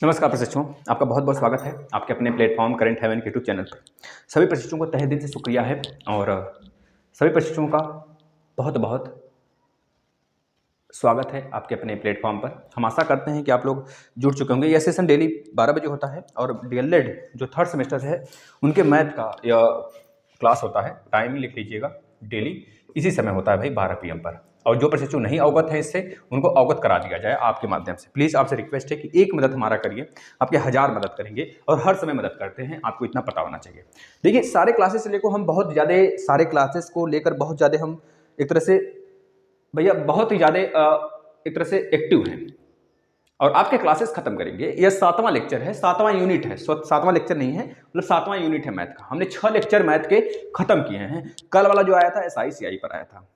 नमस्कार प्रशिक्षुओं, आपका बहुत बहुत स्वागत है आपके अपने प्लेटफॉर्म करंट हेवन के यूट्यूब चैनल पर। सभी प्रशिक्षुओं को तहे दिल से शुक्रिया है और सभी प्रशिक्षुओं का बहुत बहुत स्वागत है आपके अपने प्लेटफॉर्म पर। हम आशा करते हैं कि आप लोग जुड़ चुके होंगे। यह सेशन डेली 12 बजे होता है और डीएलएड जो थर्ड सेमेस्टर है उनके मैथ का यह क्लास होता है। टाइम लिख लीजिएगा, डेली इसी समय होता है भाई 12 PM पर। और जो प्रशिक्षु नहीं अवगत है इससे उनको अवगत करा दिया जाए आपके माध्यम से। प्लीज़ आपसे रिक्वेस्ट है कि एक मदद हमारा करिए, आपके 1000 मदद करेंगे और हर समय मदद करते हैं, आपको इतना पता होना चाहिए। देखिए, सारे क्लासेस से लेकर हम बहुत ज़्यादा सारे क्लासेस को लेकर बहुत ज़्यादा हम एक तरह से भैया बहुत ही ज़्यादा एक तरह से एक्टिव हैं और आपके क्लासेस खत्म करेंगे। यह 7वां लेक्चर है, 7वां यूनिट है। 7वां लेक्चर नहीं है, मतलब 7वां यूनिट है मैथ का। हमने 6 लेक्चर मैथ के खत्म किए हैं। कल वाला जो आया था SICI पर आया था,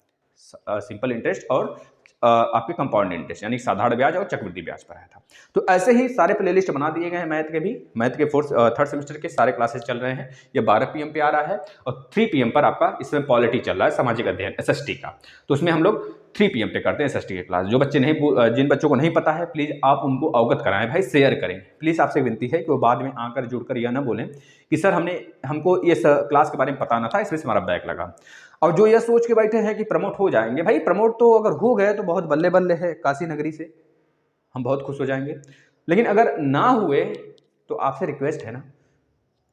सिंपल इंटरेस्ट और आपके कंपाउंड इंटरेस्ट यानी साधारण ब्याज और चक्रवृद्धि ब्याज पर आया था। तो ऐसे ही सारे प्लेलिस्ट बना दिए गए हैं मैथ के भी। मैथ के थर्ड सेमेस्टर के सारे क्लासेस चल रहे हैं। ये 12 PM पे आ रहा है और 3 PM पर आपका इसमें पॉलिटी चल रहा है, सामाजिक अध्ययन SST का। तो उसमें हम लोग 3 PM पे करते हैं SST के क्लास। जो बच्चे नहीं, जिन बच्चों को नहीं पता है, प्लीज़ आप उनको अवगत कराएं भाई, शेयर करें। प्लीज़ आपसे विनती है कि वो बाद में आकर जुड़कर यह ना बोलें कि सर हमको ये क्लास के बारे में पता ना था, इसमें से हमारा बैक लगा। और जो यह सोच के बैठे हैं कि प्रमोट हो जाएंगे, भाई प्रमोट तो अगर हो गए तो बहुत बल्ले बल्ले है, काशी नगरी से हम बहुत खुश हो जाएंगे। लेकिन अगर ना हुए तो आपसे रिक्वेस्ट है ना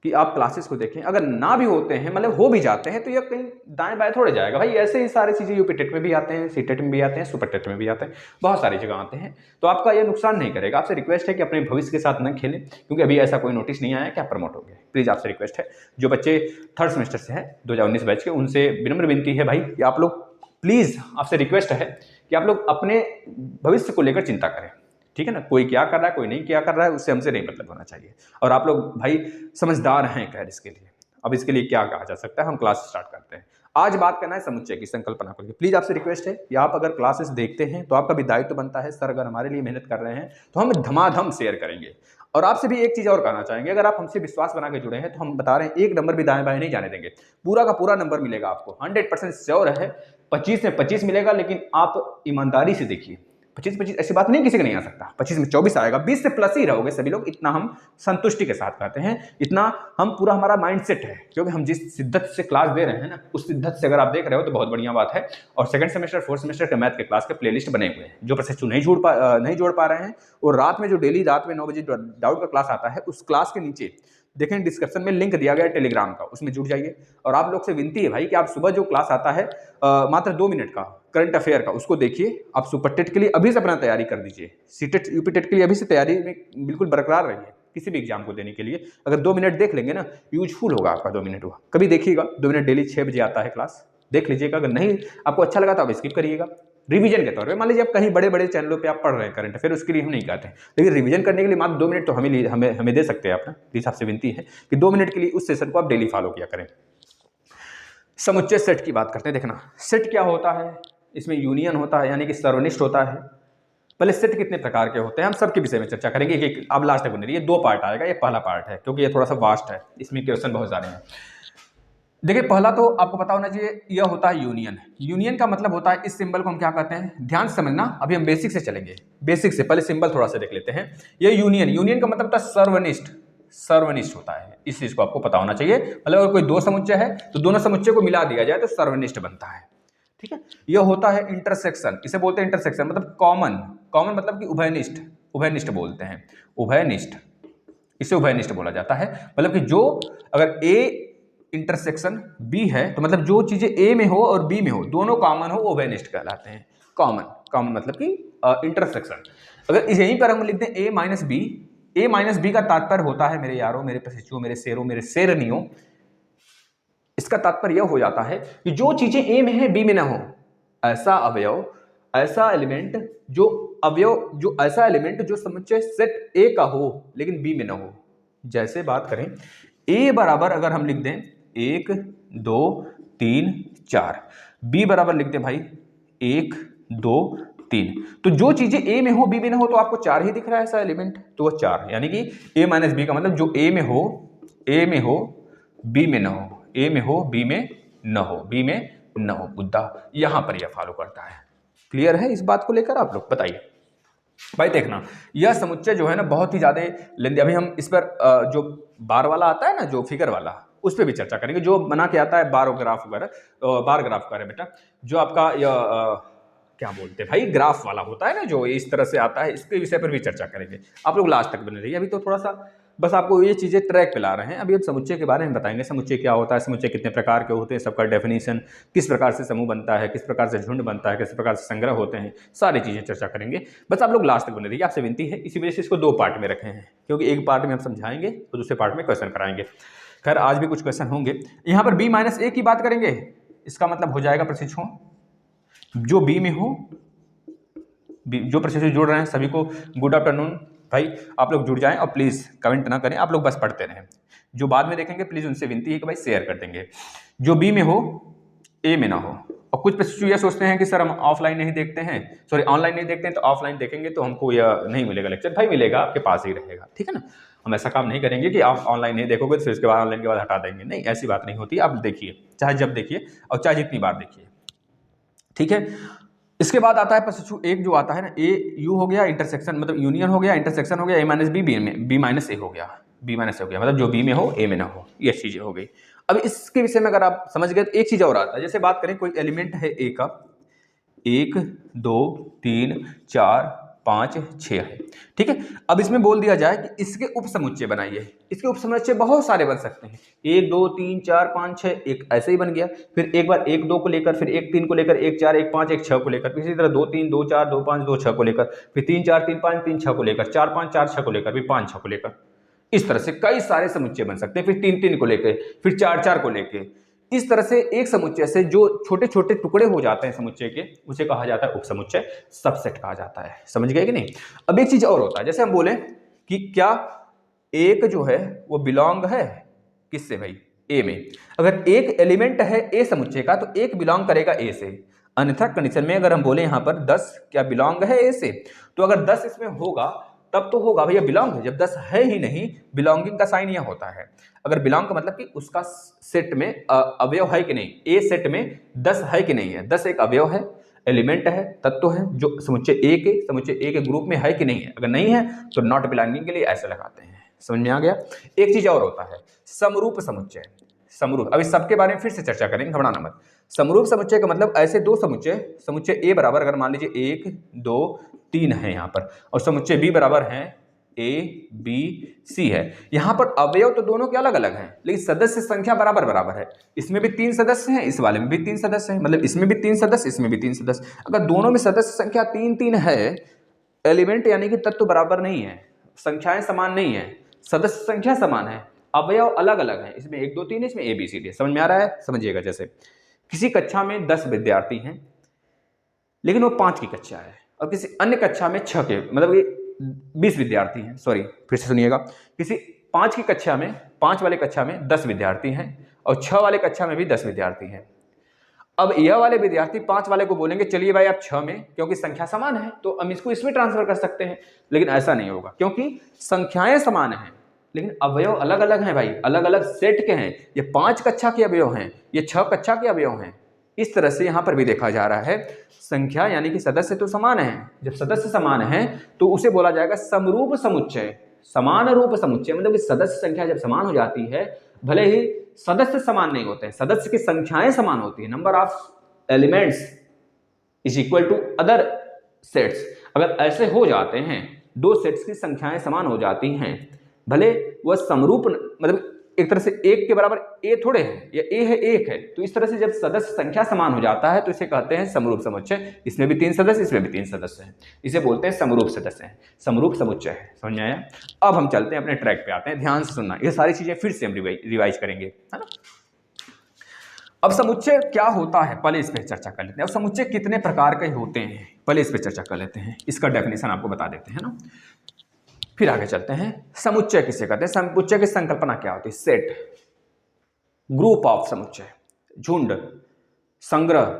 कि आप क्लासेस को देखें। अगर ना भी होते हैं, मतलब हो भी जाते हैं, तो ये कहीं दाएं बाएं थोड़े जाएगा भाई। ऐसे ही सारी चीज़ें यूपी टेट में भी आते हैं, सीटेट में भी आते हैं, सुपर टेट में भी आते हैं, बहुत सारी जगह आते हैं। तो आपका ये नुकसान नहीं करेगा। आपसे रिक्वेस्ट है कि अपने भविष्य के साथ न खेलें, क्योंकि अभी ऐसा कोई नोटिस नहीं आया कि आप प्रमोट हो गए। प्लीज़ आपसे रिक्वेस्ट है, जो बच्चे थर्ड सेमेस्टर से हैं 2019 बैच के, उनसे विनम्र विनती है भाई कि आप लोग प्लीज़, आपसे रिक्वेस्ट है कि आप लोग अपने भविष्य को लेकर चिंता करें। ठीक है ना, कोई क्या कर रहा है कोई नहीं क्या कर रहा है उससे हमसे नहीं मतलब होना चाहिए। और आप लोग भाई समझदार हैं खैर इसके लिए। अब इसके लिए क्या कहा जा सकता है, हम क्लास स्टार्ट करते हैं। आज बात करना है समुच्चय की संकल्पना को लेकर। प्लीज आपसे रिक्वेस्ट है कि आप अगर क्लासेस देखते हैं तो आपका भी दायित्व बनता है, सर अगर हमारे लिए मेहनत कर रहे हैं तो हम धमाधम शेयर करेंगे। और आपसे भी एक चीज और कहना चाहेंगे, अगर आप हमसे विश्वास बना के जुड़े हैं तो हम बता रहे हैं एक नंबर भी दाएं बाएं नहीं जाने देंगे। पूरा का पूरा नंबर मिलेगा आपको, 100% श्योर है। 25 में 25 मिलेगा, लेकिन आप ईमानदारी से देखिए। 25 ऐसी बात नहीं, किसी का नहीं आ सकता। 25 में 24 आएगा, 20 से प्लस ही रहोगे सभी लोग, इतना हम संतुष्टि के साथ कहते हैं। इतना हम पूरा हमारा माइंडसेट है, क्योंकि हम जिस शिद्दत से क्लास दे रहे हैं ना, उस शिद्दत से अगर आप देख रहे हो तो बहुत बढ़िया बात है। और सेकंड सेमेस्टर फोर्थ सेमेस्टर के मैथ के क्लास के प्लेलिस्ट बने हुए हैं। जो प्रशिक्षु नहीं जोड़ पा रहे हैं, और रात में जो डेली रात में 9 बजे डाउट का क्लास आता है, उस क्लास के नीचे देखें डिस्क्रिप्शन में लिंक दिया गया है टेलीग्राम का, उसमें जुड़ जाइए। और आप लोग से विनती है भाई कि आप सुबह जो क्लास आता है मात्र 2 मिनट का करंट अफेयर का, उसको देखिए। आप सुपर टेट के लिए अभी से अपना तैयारी कर दीजिए, सीटेट यूपी टेट के लिए अभी से तैयारी में बिल्कुल बरकरार रहिए। किसी भी एग्जाम को देने के लिए अगर 2 मिनट देख लेंगे ना, यूजफुल होगा आपका 2 मिनट। हुआ कभी देखिएगा, 2 मिनट डेली 6 बजे आता है क्लास, देख लीजिएगा। अगर नहीं आपको अच्छा लगा तो आप स्किप करिएगा। रिवीजन के तौर पे मान लीजिए आप कहीं बड़े बड़े चैनलों पे आप पढ़ रहे हैं करंट अफेयर, उसके लिए हम नहीं कहते हैं, लेकिन रिवीजन करने के लिए मात्र 2 मिनट तो हमें दे सकते हैं आप ना। प्लीज आपसे विनती है कि 2 मिनट के लिए उस सेशन को आप डेली फॉलो किया करें। समुच्चय सेट की बात करते हैं। देखना सेट क्या होता है, इसमें यूनियन होता है यानी कि सर्वनिष्ठ होता है। पहले सेट कितने प्रकार के होते हैं हम सबके विषय में चर्चा करेंगे। एक अब लास्ट तक बने रहिए, 2 पार्ट आएगा, ये पहला पार्ट है क्योंकि ये थोड़ा सा वास्ट है, इसमें क्वेश्चन बहुत सारे हैं। देखिए पहला तो आपको पता होना चाहिए, यह होता है यूनियन। यूनियन का मतलब होता है, इस सिंबल को हम क्या कहते हैं, ध्यान से समझना। अभी हम बेसिक से चलेंगे, बेसिक से पहले सिंबल थोड़ा सा देख लेते हैं। ये यूनियन का मतलब होता है सर्वनिष्ठ होता है। इस चीज को आपको पता होना चाहिए। मतलब अगर कोई 2 समुच्चय है तो दोनों समुच्चय को मिला दिया जाए तो सर्वनिष्ठ बनता है। ठीक है। यह होता है इंटरसेक्शन, इसे बोलते हैं इंटरसेक्शन, मतलब कॉमन मतलब कि उभयनिष्ठ बोलते हैं, उभयनिष्ठ, इसे उभयनिष्ठ बोला जाता है। मतलब कि जो अगर ए इंटरसेक्शन बी है तो मतलब जो चीजें ए में हो और बी में हो, दोनों कॉमन हो, वो उभयनिष्ठ कहलाते हैं। कॉमन मतलब कि इंटरसेक्शन। अगर यहीं पर हम लिखते हैं ए माइनस बी का तात्पर्य होता है, मेरे यारों, मेरे प्रशिक्षुओं, मेरे शेरों, मेरे शेरनियों, इसका तात्पर्य यह हो जाता है कि जो चीजें ए में है बी में ना हो, ऐसा एलिमेंट जो समुच्चय सेट ए का हो लेकिन बी में ना हो। जैसे बात करें ए बराबर अगर हम लिख दें 1 2 3 4, बी बराबर लिख दें भाई 1 2 3, तो जो चीजें ए में हो बी में ना हो तो आपको 4 ही दिख रहा है ऐसा एलिमेंट, तो वो 4 है। यानी कि ए माइनस बी का मतलब जो ए में हो बी में ना हो, ए में हो बी में न हो, मुद्दा यहां पर यह फॉलो करता है। क्लियर है इस बात को लेकर आप लोग? बताइए भाई। देखना यह समुच्चय जो है ना बहुत ही ज्यादा लेंदी। अभी हम इस पर जो बार वाला आता है ना, जो फिगर वाला, उस पर भी चर्चा करेंगे। जो बना के आता है बार ग्राफ वगैरह, बार ग्राफ कह रहे बेटा, जो आपका क्या बोलते हैं भाई, ग्राफ वाला होता है ना, जो इस तरह से आता है, इसके विषय पर भी चर्चा करेंगे। आप लोग लास्ट तक बने रहिए। अभी तो थोड़ा सा बस आपको ये चीजें ट्रैक पे ला रहे हैं। अभी हम समुच्चय के बारे में बताएंगे। समुच्चय क्या होता है, समुच्चय कितने प्रकार के होते हैं, सबका डेफिनेशन, किस प्रकार से समूह बनता है, किस प्रकार से झुंड बनता है, किस प्रकार से संग्रह होते हैं, सारी चीजें चर्चा करेंगे। बस आप लोग लास्ट तक बने रहिए, आपसे विनती है। इसी वजह से इसको 2 पार्ट में रखे हैं, क्योंकि एक पार्ट में हम समझाएंगे तो दूसरे पार्ट में क्वेश्चन कराएंगे। खैर आज भी कुछ क्वेश्चन होंगे। यहाँ पर B-A की बात करेंगे। इसका मतलब हो जाएगा प्रशिक्षुओं, जो बी में हो, जो प्रशिक्षु जुड़ रहे हैं सभी को गुड आफ्टरनून। भाई आप लोग जुड़ जाएं और प्लीज़ कमेंट ना करें, आप लोग बस पढ़ते रहें। जो बाद में देखेंगे प्लीज़ उनसे विनती है कि भाई शेयर कर देंगे। जो बी में हो, ए में ना हो। और कुछ प्रशिक्षु ये सोचते हैं कि सर हम ऑफलाइन नहीं देखते हैं, सॉरी ऑनलाइन नहीं देखते हैं, तो ऑफलाइन देखेंगे तो हमको यह नहीं मिलेगा लेक्चर। भाई मिलेगा, आपके पास ही रहेगा, ठीक है ना। हम ऐसा काम नहीं करेंगे कि आप ऑनलाइन नहीं देखोगे तो फिर उसके बाद ऑनलाइन के बाद हटा देंगे, नहीं, ऐसी बात नहीं होती। आप देखिए, चाहे जब देखिए और चाहे जितनी बार देखिए, ठीक है। इसके बाद आता है प्रशिक्षु एक, जो आता है ना A-U हो गया, इंटरसेक्शन मतलब यूनियन हो गया, इंटरसेक्शन हो गया, A-B B-A हो गया, B-A हो गया, मतलब जो बी में हो ए में ना हो, ये चीजें हो गई। अब इसके विषय में अगर आप समझ गए तो एक चीज और आता है। जैसे बात करें कोई एलिमेंट है ए का, 1 2 3 4 5 6 है, ठीक है। अब इसमें बोल दिया जाए कि इसके उपसमुच्चय बनाइए। इसके उपसमुच्चय बहुत सारे बन सकते हैं, 1 2 3 4 5 6, एक ऐसे ही बन गया। फिर एक बार 1 2 को लेकर, फिर 1 3 को लेकर, 1 4 1 5 1 6 को लेकर, इसी तरह 2 3 2 4 2 5 2 6 को लेकर, फिर 3 4 3 5 3 6 को लेकर, 4 5 4 6 को लेकर, फिर 5 6 को लेकर। इस तरह से कई सारे समुच्चय बन सकते हैं। फिर 3 3 को लेकर, फिर 4 4 को लेकर। इस तरह से एक समुच्चय से जो छोटे छोटे टुकड़े हो जाते हैं समुच्चय के, उसे कहा जाता है उपसमुच्चय, सबसेट कहा जाता है। समझ गए कि नहीं? अब एक चीज और होता है, जैसे हम बोले कि क्या एक जो है वो बिलोंग है किससे भाई, ए में। अगर एक एलिमेंट है ए समुच्चय का तो एक बिलोंग करेगा ए से। अन्यथा कंडीशन में अगर हम बोले यहाँ पर 10 क्या बिलोंग है ए से, तो अगर 10 इसमें होगा तब तो होगा भैया बिलोंग है। जब 10 है ही नहीं, बिलोंगिंग का साइन यह होता है। अगर बिलोंग का मतलब कि उसका सेट में अवयव है कि नहीं, ए सेट में 10 है कि नहीं है, 10 एक अवयव है, एलिमेंट है, तत्व है, जो समुच्चय ए के ग्रुप में है कि नहीं है। अगर नहीं है तो नॉट बिलोंगिंग के लिए ऐसे लगाते हैं। समझ में आ गया? एक चीज और होता है, समरूप समुच्चय। समरूप, अभी सबके बारे में फिर से चर्चा करेंगे, घबराना मत। समरूप समुच्चय का मतलब ऐसे दो समुच्चय ए बराबर, अगर मान लीजिए 1 2 3 है यहाँ पर, और समुच्चय बी बराबर है A-B-C है। यहाँ पर अवयव तो दोनों के अलग अलग हैं, लेकिन सदस्य संख्या बराबर बराबर है। इसमें भी 3 सदस्य हैं, इस वाले में भी 3 सदस्य हैं, मतलब इसमें भी 3 सदस्य, इसमें भी 3 सदस्य। अगर दोनों में सदस्य संख्या 3 3 है, एलिमेंट यानी कि तत्व बराबर नहीं है, संख्याएं समान नहीं है, सदस्य संख्या समान है, अवयव अलग अलग है, इसमें 1 2 3 है, इसमें ABCD। समझ में आ रहा है? समझिएगा, जैसे किसी कक्षा में 10 विद्यार्थी हैं, लेकिन वो 5 की कक्षा है, और किसी अन्य कक्षा में 6 के, मतलब 20 विद्यार्थी हैं। सॉरी, फिर से सुनिएगा, किसी 5 की कक्षा में, 5 वाले कक्षा में 10 विद्यार्थी हैं, और 6 वाले कक्षा में भी 10 विद्यार्थी हैं। अब यह वाले विद्यार्थी 5 वाले को बोलेंगे चलिए भाई आप 6 में, क्योंकि संख्या समान है तो हम इसको इसमें ट्रांसफर कर सकते हैं। लेकिन ऐसा नहीं होगा, क्योंकि संख्याएं समान हैं लेकिन अवयव अलग अलग हैं भाई, अलग अलग सेट के हैं। ये 5 कक्षा के अवयव हैं, ये 6 कक्षा के अवयव हैं। इस तरह से यहां पर भी देखा जा रहा है, संख्या यानी कि सदस्य तो समान है। जब सदस्य समान है तो उसे बोला जाएगा समरूप समुच्चय। समान रूप समुच्चय मतलब कि सदस्य संख्या जब समान हो जाती है, भले ही सदस्य समान नहीं होते हैं, सदस्य की संख्याएं समान होती है, number of elements is equal to other sets. अगर ऐसे हो जाते हैं, दो सेट्स की संख्याएं समान हो जाती हैं, भले वह समरूप, मतलब एक तरह से एक के बराबर ए थोड़े है, या ए है एक है, तो इस तरह से जब सदस्य संख्या समान हो जाता है तो इसे कहते हैं समरूप समुच्चय। इसमें भी 3 सदस्य, इसमें भी 3 सदस्य हैं, इसे बोलते हैं समरूप सदस्य हैं, समरूप समुच्चय है। समझ में आया? अब हम चलते हैं अपने ट्रैक पे आते हैं, ध्यान से सुनना, ये सारी चीजें फिर से हम रिवाइज करेंगे, है ना। अब समुच्चय क्या होता है पहले इस पर चर्चा कर लेते हैं। अब समुच्चय कितने प्रकार के होते हैं पहले इस पर चर्चा कर लेते हैं, इसका डेफिनेशन आपको बता देते हैं ना, फिर आगे चलते हैं। समुच्चय किसे कहते हैं? समुच्चय की संकल्पना क्या होती है? सेट, ग्रुप ऑफ समुच्चय, झुंड, संग्रह।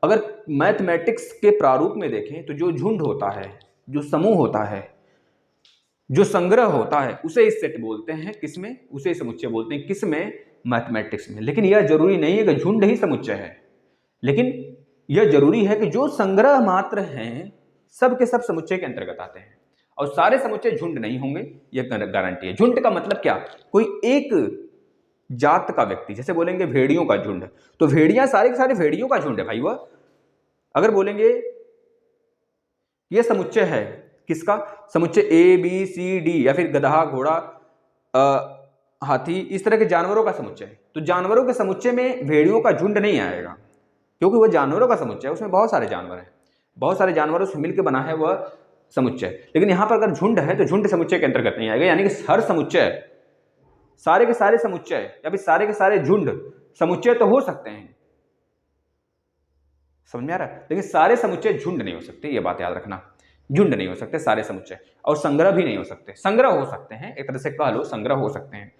अगर मैथमेटिक्स के प्रारूप में देखें तो जो झुंड होता है, जो समूह होता है, जो संग्रह होता है, उसे इस सेट बोलते हैं। किसमें? उसे समुच्चय बोलते हैं। किसमें? मैथमेटिक्स में। लेकिन यह जरूरी नहीं है कि झुंड ही समुच्चय है, लेकिन यह जरूरी है कि जो संग्रह मात्र हैं सब के सब समुच्चय के अंतर्गत आते हैं और सारे समुच्चय झुंड नहीं होंगे, यह गारंटी है। झुंड का मतलब क्या, कोई एक जात का व्यक्ति, जैसे बोलेंगे भेड़ियों का झुंड, तो भेड़ियां सारे के सारे भेड़ियों का झुंड है भाई। वह अगर बोलेंगे यह समुच्चय है किसका, समुच्चय ए बी सी डी, या फिर गधा घोड़ा हाथी, इस तरह के जानवरों का समुच्चय है, तो जानवरों के समुच्चय में भेड़ियों का झुंड नहीं आएगा, क्योंकि वह जानवरों का समुच्चय है, उसमें बहुत सारे जानवर हैं, बहुत सारे जानवरों से मिलकर बना है वह समुच्चय। लेकिन यहां पर अगर झुंड है तो झुंड समुच्चय के अंतर्गत नहीं आएगा, यानी कि हर समुच्चय, सारे के सारे समुच्चय या फिर सारे के सारे झुंड समुच्चय तो हो सकते हैं, समझ में आ रहा है, लेकिन सारे समुच्चय झुंड नहीं हो सकते, ये बात याद रखना। झुंड नहीं हो सकते सारे समुच्चय, और संग्रह भी नहीं हो सकते। संग्रह हो सकते हैं, एक तरह से कह लो संग्रह हो सकते हैं,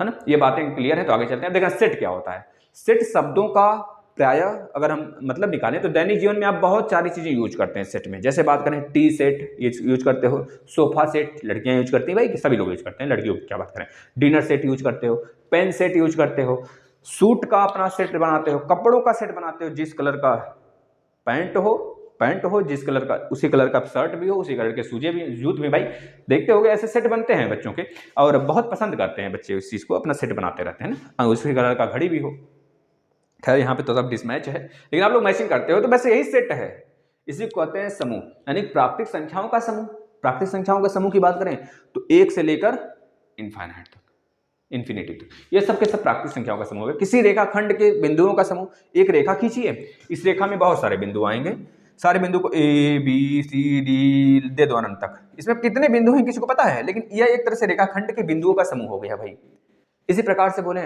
है ना। ये बातें क्लियर है, तो आगे चलते हैं। देखा सेट क्या होता है। सेट शब्दों का प्रायः अगर हम मतलब निकालें तो दैनिक जीवन में आप बहुत सारी चीजें यूज करते हैं सेट में। जैसे बात करें टी सेट यूज करते हो, सोफा सेट लड़कियां यूज करती हैं भाई, सभी लोग यूज करते हैं, लड़कियों की क्या बात करें। डिनर सेट यूज करते हो, पेन सेट यूज करते हो, सूट का अपना सेट बनाते हो, कपड़ों का सेट बनाते हो, जिस कलर का पैंट हो जिस कलर का, उसी कलर का शर्ट भी हो, उसी कलर के सूजे भी, जूत भी, भाई देखते होगे ऐसे सेट बनते हैं बच्चों के, और बहुत पसंद करते हैं बच्चे उस चीज़ को, अपना सेट बनाते रहते हैं ना। उसी कलर का घड़ी भी हो, खैर यहाँ पे तो सब डिसमैच है, लेकिन आप लोग मैचिंग करते हो, तो बस यही सेट है। इसी को कहते हैं समूह, यानी प्राकृतिक संख्याओं का समूह। प्राकृतिक संख्याओं के समूह की बात करें तो 1 से लेकर इनफाइनाइट तक, इन्फिनिटी तक, ये सब के सब प्राकृतिक संख्याओं का समूह है। किसी रेखाखंड के बिंदुओं का समूह, एक रेखा खींचिए, इस रेखा में बहुत सारे बिंदु आएंगे, सारे बिंदु को ए बी सी डी दे दो अनंत तक, इसमें कितने बिंदु हैं किसी को पता है, लेकिन यह एक तरह से रेखाखंड के बिंदुओं का समूह हो गया भाई। इसी प्रकार से बोले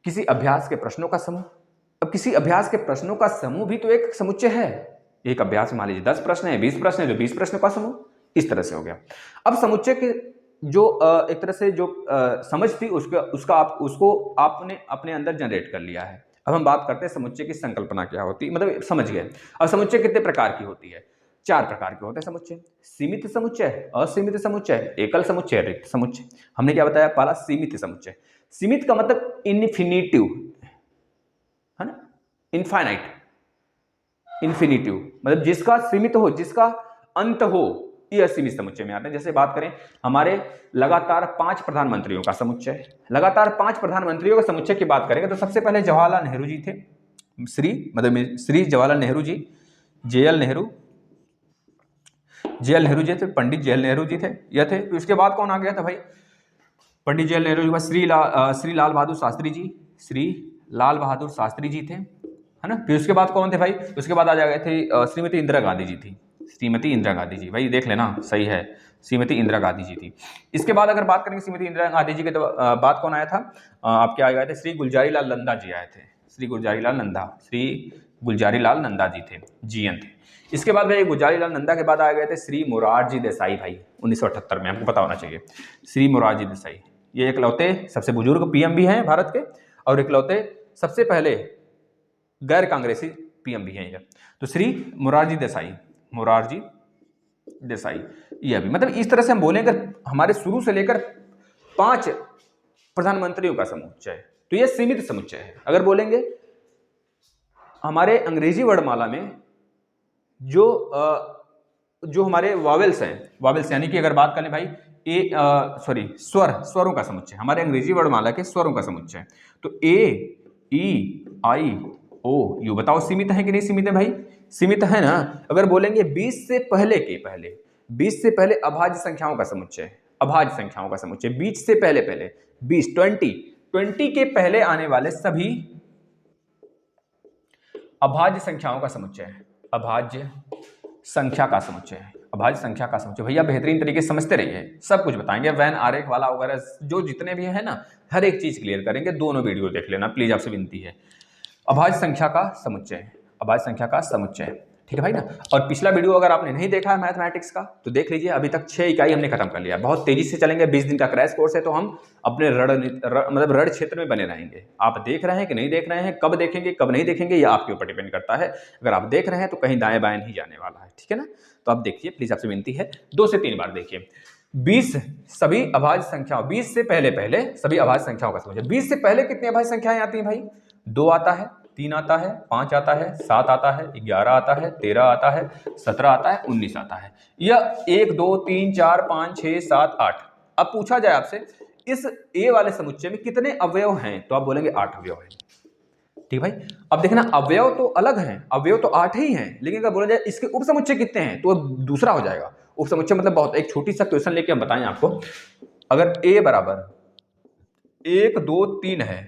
किसी अभ्यास के प्रश्नों का समूह। अब किसी अभ्यास के प्रश्नों का समूह भी तो एक समुच्चय है। एक अभ्यास में मान लीजिए 10 प्रश्न है, 20 प्रश्न है, तो 20 प्रश्नों का समूह, इस तरह से हो गया। अब समुच्चय के जो एक तरह से जो समझ थी उसको आपने अपने अंदर जनरेट कर लिया है। अब हम बात करते हैं समुच्चय की संकल्पना क्या होती है, मतलब समझ गए। अब समुच्चय कितने प्रकार की होती है, 4 प्रकार के होते हैं समुच्चय। सीमित समुच्चय, असीमित समुच्चय, एकल समुच्चय, रिक्त समुच्चय। हमने क्या बताया, पहला सीमित समुच्चय। सीमित का मतलब इन्फिनिटिव, है ना, इनफाइनाइट, इन्फिनिटिव मतलब जिसका सीमित हो, जिसका अंत हो, यह सीमित समुच्चय में आते हैं। जैसे बात करें हमारे लगातार 5 प्रधानमंत्रियों का समुच्चय, लगातार 5 प्रधानमंत्रियों का समुच्चय की बात करेंगे तो सबसे पहले जवाहरलाल नेहरू जी थे, श्री जवाहरलाल नेहरू जी, जेएल नेहरू जी थे, पंडित जवाहरलाल नेहरू जी थे, यह थे। तो इसके बाद कौन आ गया था भाई, पंडित जवाहरलाल नेहरू जी, श्री लाल बहादुर शास्त्री जी, श्री लाल बहादुर शास्त्री जी थे, है ना। फिर उसके बाद कौन थे भाई, उसके बाद आ जा गए थे श्रीमती इंदिरा गांधी जी थी, श्रीमती इंदिरा गांधी जी, भाई देख लेना सही है, श्रीमती इंदिरा गांधी जी थी। इसके बाद अगर बात करेंगे श्रीमती इंदिरा गांधी जी के तो बाद कौन आया था, आपके आ गए थे श्री गुलजारी लाल नंदा जी आए थे, श्री गुलजारी लाल नंदा जी थे, जीएन थे। इसके बाद भाई गुलजारी लाल नंदा के बाद आ गए थे श्री मोरारजी देसाई, भाई 1978 में, आपको पता होना चाहिए, श्री मोरारजी देसाई। ये इकलौते सबसे बुजुर्ग पीएम भी हैं भारत के, और इकलौते सबसे पहले गैर कांग्रेसी पीएम भी हैं ये। तो श्री मोरारजी देसाई ये भी, मतलब इस तरह से हम बोलेंगे हमारे शुरू से लेकर 5 प्रधानमंत्रियों का समुच्चय, तो ये सीमित समुच्चय है। अगर बोलेंगे हमारे अंग्रेजी वर्णमाला में जो हमारे वावेल्स हैं, वावेल्स यानी कि अगर बात करें भाई स्वरों का समुच्चय, हमारे अंग्रेजी वर्णमाला के स्वरों का समुच्चय, तो ए ई आई ओ यू, बताओ सीमित है कि नहीं सीमित है भाई, सीमित है ना। अगर बोलेंगे 20 से पहले अभाज्य संख्याओं का समुच्चय, अभाज्य संख्याओं का समुच्चय, 20 से पहले 20 के पहले आने वाले सभी अभाज्य संख्याओं का समुच्चय है, अभाज्य संख्या का समुच्चय है, अभाज्य संख्या का समुच्चय। भैया बेहतरीन तरीके से समझते रहिए, सब कुछ बताएंगे, वैन आरेख वाला वगैरह जो जितने भी है ना, हर एक चीज क्लियर करेंगे। दोनों वीडियो देख लेना प्लीज, आपसे विनती है। अभाज्य संख्या का समुच्चय, अभाज्य संख्या का समुच्चय, ठीक है भाई ना। और पिछला वीडियो अगर आपने नहीं देखा है मैथमेटिक्स का तो देख लीजिए, अभी तक 6 इकाई हमने खत्म कर लिया। बहुत तेजी से चलेंगे, 20 दिन का क्रैश कोर्स है, तो हम अपने रण क्षेत्र में बने रहेंगे। आप देख रहे हैं कि नहीं देख रहे हैं, कब देखेंगे कब नहीं देखेंगे, ये आपके ऊपर डिपेंड करता है। अगर आप देख रहे हैं तो कहीं दाएं बाएं नहीं जाने वाला है, ठीक है ना। तो आप देखिए प्लीज, आपसे विनती है, 2 से 3 बार देखिए। 20 सभी अभाज्य संख्याओं, 20 से पहले सभी अभाज्य संख्याओं का समुच्चय। 20 से पहले कितनी अभाज्य संख्याएं आती हैं भाई, 2 आता है, 3 आता है, 5 आता है, 7 आता है, 11 आता है, 13 आता है, 17 आता है, 19 आता है। यह 1 2 3 4 5 6 7 8। अब पूछा जाए आपसे इस ए वाले समुच्चय में कितने अवयव हैं, तो आप बोलेंगे 8 अवयव हैं। ठीक भाई, अब देखना अवयव तो अलग हैं, अवयव तो 8 ही हैं, लेकिन अगर बोला जाए इसके उपसमुच्चय कितने हैं तो दूसरा हो जाएगा। उपसमुच्चय मतलब बहुत एक छोटी सा क्वेश्चन लेके हम बताएं आपको। अगर ए बराबर 1 2 3 है,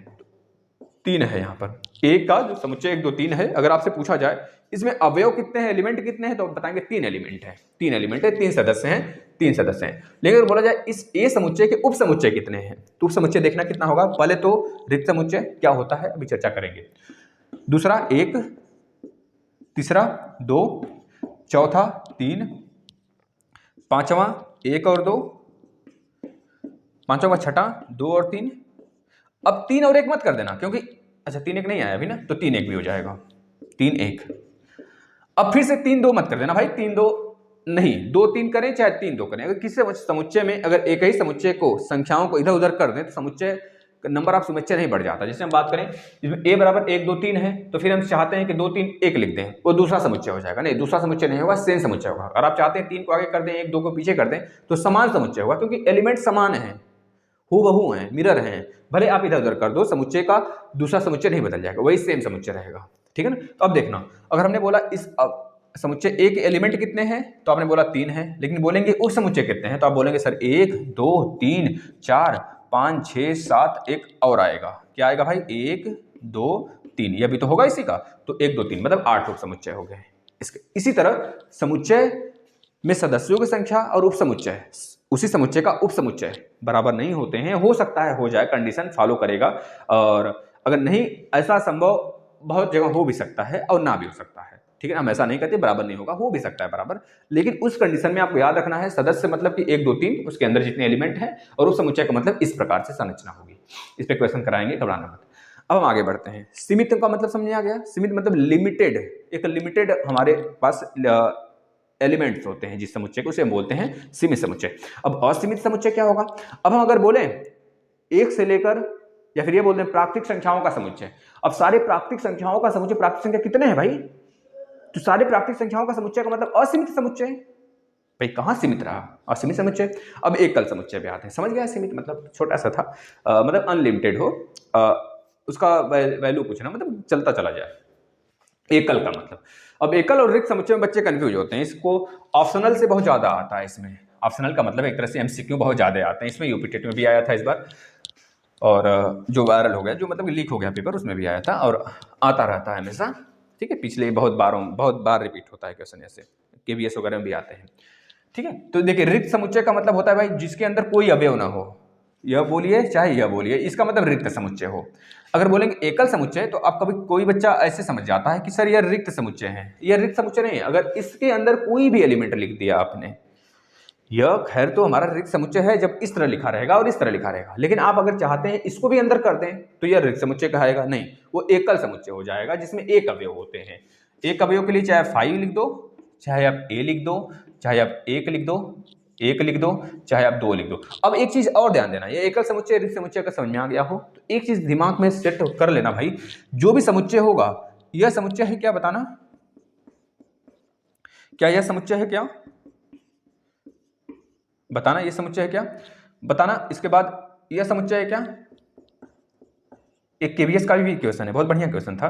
3 है यहाँ पर ए का जो समुच्चय 1 2 3 है, अगर आपसे पूछा जाए इसमें अवयव कितने हैं, एलिमेंट कितने हैं, तो बताएंगे 3 एलिमेंट है, 3 एलिमेंट है, 3 सदस्य हैं, 3 सदस्य हैं। लेकिन अगर बोला जाए इस ए समुच्चय के उप समुच्चय कितने हैं, तो उप समुच्चय देखना कितना होगा। पहले तो रिक्त समुच्चय क्या होता है अभी चर्चा करेंगे। दूसरा 1, तीसरा 2, चौथा 3, पांचवा 1 और 2, पांचवा छठा 2 और 3। अब 3 और 1 मत कर देना, क्योंकि अच्छा 3 1 नहीं आया अभी ना, तो 3 1 भी हो जाएगा, 3 1। अब फिर से 3 2 मत कर देना भाई, 3 2 नहीं, 2 3 करें चाहे 3 2 करें। अगर किसी समुच्चय में अगर एक ही समुच्चय को संख्याओं को इधर उधर कर दें तो समुच्चय नंबर ऑफ समुच्चय नहीं बढ़ जाता। जैसे हम बात करें इसमें a बराबर 1 2 3 है, तो फिर हम चाहते हैं कि 2 3 1 लिख दें, वो दूसरा समुच्चय हो जाएगा। नहीं, दूसरा समुच्चय नहीं होगा, सेम समुच्चय होगा। और आप चाहते हैं 3 को आगे कर दें 1 2 को पीछे कर दें, तो समान समुच्चय होगा, क्योंकि एलिमेंट समान है, हूबहू हैं, मिरर हैं। भले आप इधर उधर कर दो, समुच्चय का दूसरा समुच्चय नहीं बदल जाएगा, वही सेम समुच्चय रहेगा। ठीक है ना। तो अब देखना, अगर हमने बोला इस समुच्चय ए के एलिमेंट कितने हैं, तो आपने बोला 3 है, लेकिन बोलेंगे उप समुच्चय कितने हैं, तो आप बोलेंगे सर 1 2 3 4 5 6 7, एक और आएगा। क्या आएगा भाई, 1 2 3, यह भी तो होगा इसी का, तो 1 2 3 मतलब 8 उप समुच्चय हो गए। इसी तरह समुच्चय में सदस्यों की संख्या और उप समुच्चय उसी समुच्चय का उप समुच्चय बराबर नहीं होते हैं। हो सकता है हो जाए, कंडीशन फॉलो करेगा, और अगर नहीं ऐसा संभव बहुत जगह हो भी सकता है और ना भी हो सकता है। ठीक है, हम ऐसा नहीं कहते बराबर नहीं होगा, हो भी सकता है बराबर, लेकिन उस कंडीशन में आपको याद रखना है सदस्य मतलब कि 1 2 3 उसके अंदर जितने एलिमेंट हैं, और उप समुच्चय का मतलब इस प्रकार से संरचना होगी। इस पे क्वेश्चन कराएंगे, घबराना मत। अब हम आगे बढ़ते हैं। सीमित का मतलब समझ आ गया। सीमित मतलब लिमिटेड, एक लिमिटेड हमारे पास एलिमेंट्स होते हैं जिस समुच्चय को, उसे हम बोलते हैं सीमित समुच्चय। अब असीमित समुच्चय क्या होगा। अब हम अगर बोले 1 से लेकर, या फिर ये बोलते हैं प्राकृतिक संख्याओं का समुच्चय। अब सारे प्राकृतिक संख्याओं का समुच्चय, प्राकृतिक संख्या कितने हैं भाई, तो सारे प्राकृतिक संख्याओं का समुच्चय का मतलब असीमित समुच्चय। भाई कहां सीमित रहा, असीमित समुच्चय। अब एकल समुच्चय पे आते हैं, समझ गया। सीमित मतलब छोटा सा था, मतलब अनलिमिटेड हो, उसका वैल्यू पूछना, मतलब चलता चला जाए। एकल का मतलब, अब एकल और रिक्त समुच्चय में बच्चे कंफ्यूज होते हैं। इसको ऑप्शनल से बहुत ज्यादा आता है। इसमें ऑप्शनल का मतलब एक तरह से एमसीक्यू बहुत ज्यादा आते हैं। इसमें यूपीटेट में भी आया था इस बार, और जो वायरल हो गया, जो मतलब लीक हो गया पेपर, उसमें भी आया था, और आता रहता है हमेशा। ठीक है, पिछले बहुत बार रिपीट होता है क्वेश्चन, ऐसे केवीएस वगैरह में भी आते हैं। ठीक है, तो देखिए रिक्त समुच्चय का मतलब होता है भाई जिसके अंदर कोई अवयव ना हो, यह बोलिए चाहे यह बोलिए, इसका मतलब रिक्त समुच्चय हो। अगर बोलेंगे एकल समुच्चय, तो आप कभी कोई बच्चा ऐसे समझ जाता है कि सर यह रिक्त समुच्चय है। यह रिक्त समुच्चय नहीं है अगर इसके अंदर कोई भी एलिमेंट लिख दिया आपने। यह खैर तो हमारा रिक्त समुच्चय है जब इस तरह लिखा रहेगा और इस तरह लिखा रहेगा, लेकिन आप अगर चाहते हैं इसको भी अंदर कर दें तो यह रिक्त समुच्चय कहाएगा नहीं, वो एकल समुच्चय हो जाएगा जिसमें एक अवयव होते हैं। एक अवयव के लिए चाहे 5 लिख दो, चाहे आप ए लिख दो, चाहे आप 1 लिख दो, 1 लिख दो, चाहे आप 2 लिख दो। अब एक चीज और ध्यान देना, ये एकल समुच्चय रिक्त समुच्चय का समझ में आ गया हो तो एक चीज दिमाग में सेट कर लेना भाई, जो भी समुच्चय होगा यह समुच्चय है क्या, बताना क्या यह समुच्चय है क्या, बताना यह समुच्चय है क्या, बताना। इसके बाद यह समुच्चय है क्या। एक केवीएस का भी क्वेश्चन है, बहुत बढ़िया क्वेश्चन था,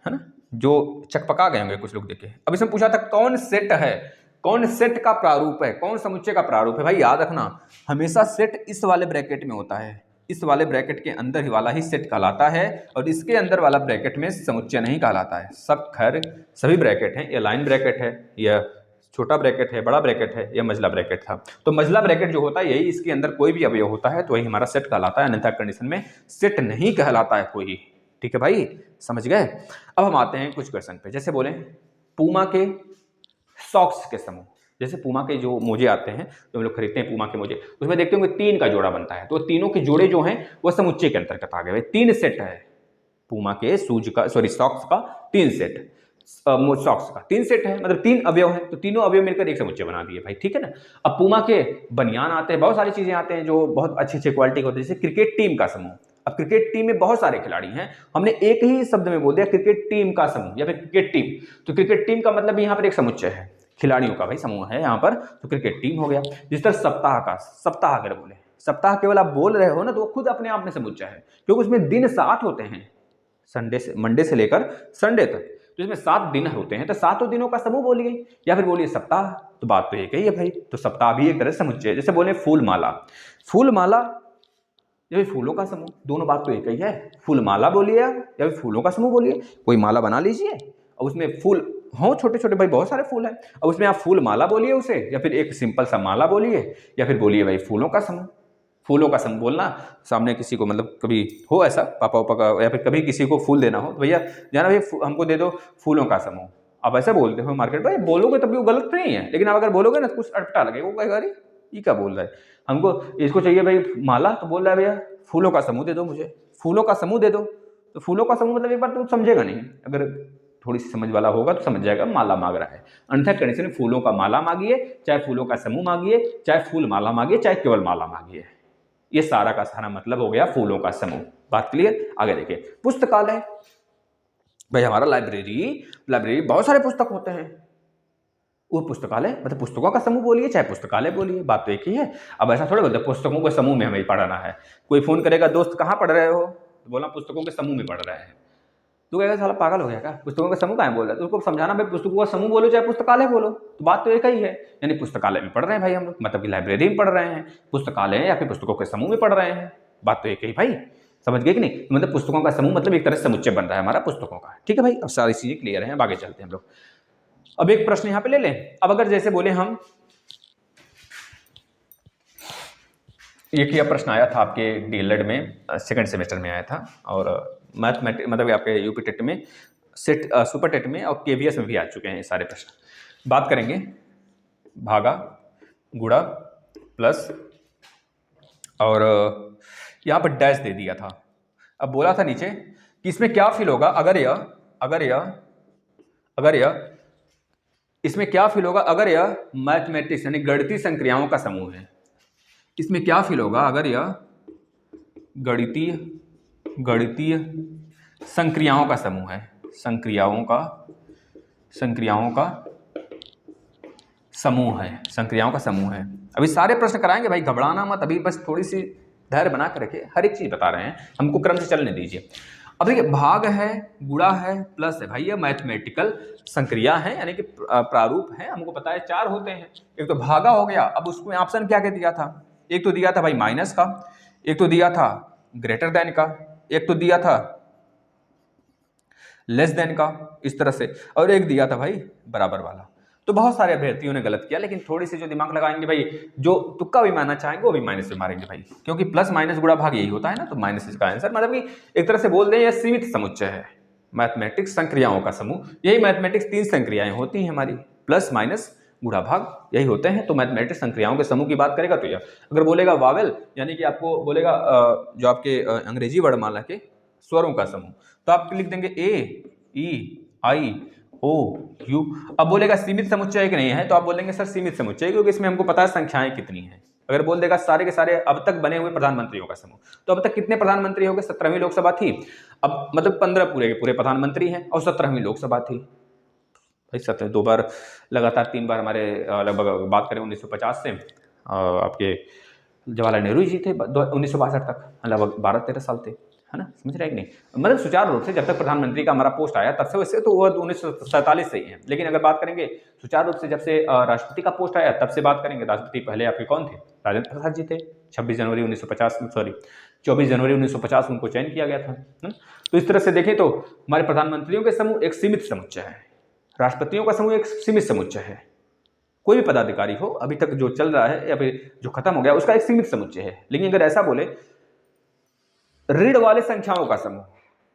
है ना, जो चकपका गए होंगे कुछ लोग देखे। अब इसमें पूछा था कौन सेट है, कौन सेट का प्रारूप है, कौन समुच्चय का प्रारूप है। भाई याद रखना, हमेशा सेट इस वाले ब्रैकेट में होता है, इस वाले ब्रैकेट के अंदर ही वाला ही सेट कहलाता है, और इसके अंदर वाला ब्रैकेट में समुच्चय नहीं कहलाता है। सब खैर सभी ब्रैकेट हैं, यह लाइन ब्रैकेट है, यह छोटा ब्रैकेट है, बड़ा ब्रैकेट है, या मंझला ब्रैकेट था। तो मंझला ब्रैकेट जो होता है यही, इसके अंदर कोई भी अवयव होता है तो वही हमारा सेट कहलाता है, अन्यथा कंडीशन में सेट नहीं कहलाता है कोई। ठीक है भाई, समझ गए। अब हम आते हैं कुछ क्वेश्चन पे, जैसे बोले पूमा के सॉक्स के समूह। जैसे पूमा के जो मोजे आते हैं, जो हम लोग खरीदते हैं पूमा के मोजे, उसमें देखते होंगे 3 का जोड़ा बनता है, तो तीनों के जोड़े जो हैं वो समुच्चय के अंतर्गत आ गए। 3 सेट है पूमा के सॉक्स का 3 सेट, सॉक्स का 3 सेट है, मतलब 3 अवयव है, तो तीनों अवयव मिलकर एक समुच्चय बना दिए भाई। ठीक है ना। अब पूमा के बनियान आते हैं, बहुत सारी चीजें आते हैं जो बहुत अच्छी अच्छी क्वालिटी के होते हैं, जैसे क्रिकेट टीम का समूह। अब क्रिकेट टीम में बहुत सारे खिलाड़ी हैं, हमने एक ही शब्द में बोल दिया क्रिकेट टीम का समूह या फिर क्रिकेट टीम, तो क्रिकेट टीम का मतलब यहाँ पर एक समुच्चय है, खिलाड़ियों का भाई समूह है यहाँ पर, तो क्रिकेट टीम हो गया। जिस तरह सप्ताह का, सप्ताह अगर बोले, सप्ताह केवल आप बोल रहे हो ना तो वो खुद अपने आप में समुच्चय है, क्योंकि उसमें दिन 7 होते हैं, संडे से मंडे से लेकर संडे तक, तो इसमें 7 दिन होते हैं, तो 7 दिनों का समूह बोलिए या फिर बोलिए सप्ताह, तो बात तो एक ही है भाई। तो सप्ताह भी एक तरह से समुच्चय है। जैसे बोले फूल माला, फूल माला या फिर फूलों का समूह, दोनों बात तो एक ही है। फूल माला बोलिए या फिर फूलों का समूह बोलिए, कोई माला बना लीजिए और उसमें फूल हो छोटे छोटे भाई, बहुत सारे फूल हैं, और उसमें आप फूल माला बोलिए उसे, या फिर एक सिंपल सा माला बोलिए, या फिर बोलिए भाई फूलों का समूह। फूलों का समूह बोलना, सामने किसी को मतलब कभी हो ऐसा पापा उपा का, या फिर कभी किसी को फूल देना हो तो भैया जाना भैया हमको दे दो फूलों का समूह, आप ऐसा बोलते हो मार्केट में, बोलोगे तभी वो गलत नहीं है, लेकिन आप अगर बोलोगे ना तो कुछ अटपटा लगे, वो कहेगा अरे ये क्या बोल रहा है, हमको इसको चाहिए भाई माला, तो बोल रहा है भैया फूलों का समूह दे दो मुझे, फूलों का समूह दे दो। तो फूलों का समूह मतलब एक बार तो समझेगा नहीं, अगर थोड़ी सी समझ वाला होगा तो समझ जाएगा माला मांग रहा है। अन्यथा कंडीशन में फूलों का माला मांगिए, चाहे फूलों का समूह मांगिए, चाहे फूल माला मांगिए, चाहे केवल माला मांगिए, ये सारा का सारा मतलब हो गया फूलों का समूह। बात क्लियर? आगे देखिए, पुस्तकालय भाई हमारा लाइब्रेरी बहुत सारे पुस्तक होते हैं, वो पुस्तकालय मतलब पुस्तकों का समूह बोलिए चाहे पुस्तकालय बोलिए, बात तो एक ही है। अब ऐसा थोड़ा बोलते पुस्तकों के समूह में हमें पढ़ना है, कोई फोन करेगा दोस्त कहाँ पढ़ रहे हो, तो बोला पुस्तकों के समूह में पढ़ रहे हैं, तो कहेगा साला पागल हो गया क्या, पुस्तकों का समूह कहाँ बोल रहा है, तो उसको समझाना भाई पुस्तकों का समूह बोलो चाहे पुस्तकालय बोलो, तो बात तो एक ही है। यानी पुस्तकालय में पढ़ रहे हैं भाई हम लोग, मतलब कि लाइब्रेरी में पढ़ रहे हैं, पुस्तकालय या फिर पुस्तकों के समूह में पढ़ रहे हैं, बात तो एक ही भाई, समझ गए कि नहीं। मतलब पुस्तकों का समूह मतलब एक तरह से समुच्चय बन रहा है हमारा पुस्तकों का, ठीक है भाई। अब सारी चीजें क्लियर है, अब आगे चलते हैं हम लोग। अब एक प्रश्न यहाँ पे ले लें, अब अगर जैसे बोले हम, एक ही प्रश्न आया था आपके डीएलएड में, सेकंड सेमेस्टर में आया था, और मैथमेटिक्स मतलब आपके यूपी टेट में, सेट सुपर टेट में और केवीएस में भी आ चुके हैं ये सारे प्रश्न। बात करेंगे भागा, गुणा, प्लस, और यहाँ पर डैश दे दिया था। अब बोला था नीचे कि इसमें क्या फील होगा अगर यह इसमें क्या फील होगा अगर यह मैथमेटिक्स यानी गणितीय संक्रियाओं का समूह है। इसमें क्या फील होगा अगर यह गणितीय संक्रियाओं का समूह है, संक्रियाओं का समूह है। अभी सारे प्रश्न कराएंगे भाई, घबराना मत, अभी बस थोड़ी सी धैर्य बना कर रखे, हर एक चीज बता रहे हैं, हमको क्रम से चलने दीजिए। अब देखिए भाग है, गुणा है, प्लस है भाई, ये मैथमेटिकल संक्रिया है, यानी कि प्रारूप है, हमको पता है 4 होते हैं। एक तो भागा हो गया, अब उसमें ऑप्शन क्या क्या दिया था, एक तो दिया था भाई माइनस का, एक तो दिया था ग्रेटर देन का, एक तो दिया था लेस देन का, इस तरह से, और एक दिया था भाई बराबर वाला। तो बहुत सारे अभ्यर्थियों ने गलत किया, लेकिन थोड़ी सी जो दिमाग लगाएंगे भाई, जो तुक्का भी मारना चाहेंगे वो भी माइनस से मारेंगे भाई, क्योंकि प्लस माइनस गुणा भाग यही होता है ना, तो माइनस इसका आंसर, मतलब कि एक तरह से बोल दें यह सीमित समुच्चय है, मैथमेटिक्स संक्रियाओं का समूह। यही मैथमेटिक्स 3 संक्रियाएं होती हैं हमारी, प्लस माइनस गुणा भाग यही होते हैं। तो मैथमेटिक्स संक्रियाओं के समूह की बात करेगा तो यह, अगर बोलेगा वावेल यानी कि आपको बोलेगा जो आपके अंग्रेजी वर्णमाला के स्वरों का समूह, तो आप लिख देंगे ए, ई, आई, ओ, यू। अब बोलेगा सीमित समुच्चय कि नहीं है, तो आप बोलेंगे सर सीमित समुच्चय, क्योंकि इसमें हमको पता है संख्याएं कितनी हैं। अगर बोल देगा सारे के सारे अब तक बने हुए प्रधानमंत्रियों का समूह, तो अब तक कितने प्रधानमंत्री हो गए, 17वीं लोकसभा थी, अब मतलब 15 पूरे के पूरे प्रधानमंत्री हैं, और 17वीं लोकसभा थी भाई, 17 2 बार लगातार 3 बार हमारे लगभग बात करें 1950 से आपके जवाहरलाल नेहरू जी थे 1962 तक, लगभग 12-13 साल थे, है ना, समझ रहे हैं कि नहीं। मतलब सुचारू रूप से जब तक प्रधानमंत्री का हमारा पोस्ट आया तब से, वैसे तो वो 1947 से ही है, लेकिन अगर बात करेंगे सुचारू रूप से जब से राष्ट्रपति का पोस्ट आया तब से बात करेंगे, राष्ट्रपति पहले आपके कौन थे, राजेंद्र प्रसाद जी थे, 24 जनवरी 1950 उनको चयन किया गया था। तो इस तरह से देखें तो हमारे प्रधानमंत्रियों के समूह एक सीमित समुच्चय है, राष्ट्रपतियों का समूह एक सीमित समुच्चय है, कोई भी पदाधिकारी हो अभी तक जो चल रहा है या फिर जो खत्म हो गया उसका एक सीमित समुच्चय है। लेकिन अगर ऐसा बोले ऋण वाले संख्याओं का समूह,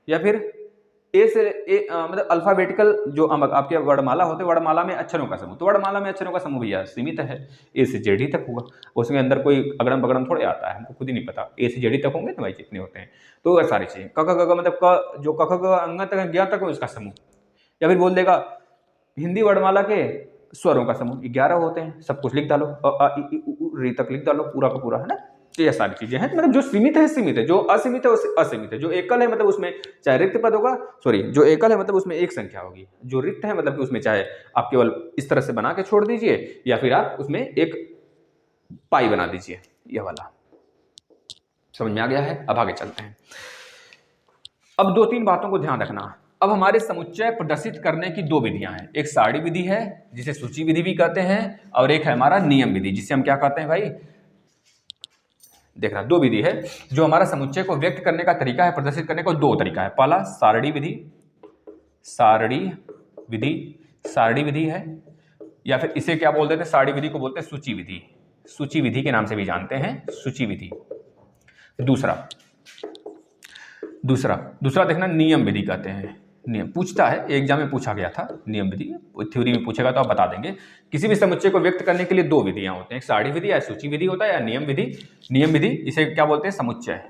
या फिर ए से मतलब अल्फाबेटिकल जो आपके वर्णमाला होते हैं, वर्णमाला में अक्षरों का समूह, तो वर्णमाला में अक्षरों का समूह भैया सीमित है, ए से जेड ही तक होगा, उसमें अंदर कोई अगड़म बगड़म थोड़े आता है, हमको खुद ही नहीं पता, ए से जेड ही तक होंगे ना भाई जितने होते हैं। तो वह सारी चीजें क ख ग मतलब क जो क ख ग अंग तक ज्ञ तक हो इसका समूह, या फिर बोल देगा हिंदी वर्णमाला के स्वरों का समूह 11 होते हैं, सब कुछ लिख डालो, अ आ इ ई उ ऊ ऋ तक लिख डालो पूरा का पूरा, है ना। तो ये सारी चीजें हैं, मतलब जो सीमित है सीमित है, जो असीमित है वो असीमित है, जो एकल है मतलब उसमें चाहे रिक्त पद होगा, सॉरी जो एकल है मतलब उसमें एक संख्या होगी, जो रिक्त है मतलब कि उसमें चाहे आप केवल इस तरह से बना के छोड़ दीजिए या फिर आप उसमें एक पाई बना दीजिए, यह वाला। समझ में आ गया है? अब आगे चलते हैं। अब 2-3 बातों को ध्यान रखना। अब हमारे समुच्चय प्रदर्शित करने की 2 विधियां हैं, एक सारणी विधि है जिसे सूची विधि भी कहते हैं, और एक है हमारा नियम विधि जिसे हम क्या कहते हैं भाई, देखना 2 विधि है जो हमारा समुच्चय को व्यक्त करने का तरीका है, प्रदर्शित करने का 2 तरीका है। पहला सारणी विधि, सारणी विधि, सारणी विधि है, या फिर इसे क्या बोल देते हैं, सारणी विधि को बोलते हैं सूची विधि, सूची विधि के नाम से भी जानते हैं, सूची विधि। दूसरा दूसरा दूसरा देखना नियम विधि कहते हैं। नियम पूछता है, एग्जाम में पूछा गया था, नियम विधि थ्योरी में पूछेगा तो आप बता देंगे। किसी भी समुच्चय को व्यक्त करने के लिए 2 विधियां होते हैं, एक सारणी विधि या सूची विधि होता है, या नियम विधि। नियम विधि इसे क्या बोलते हैं, समुच्चय,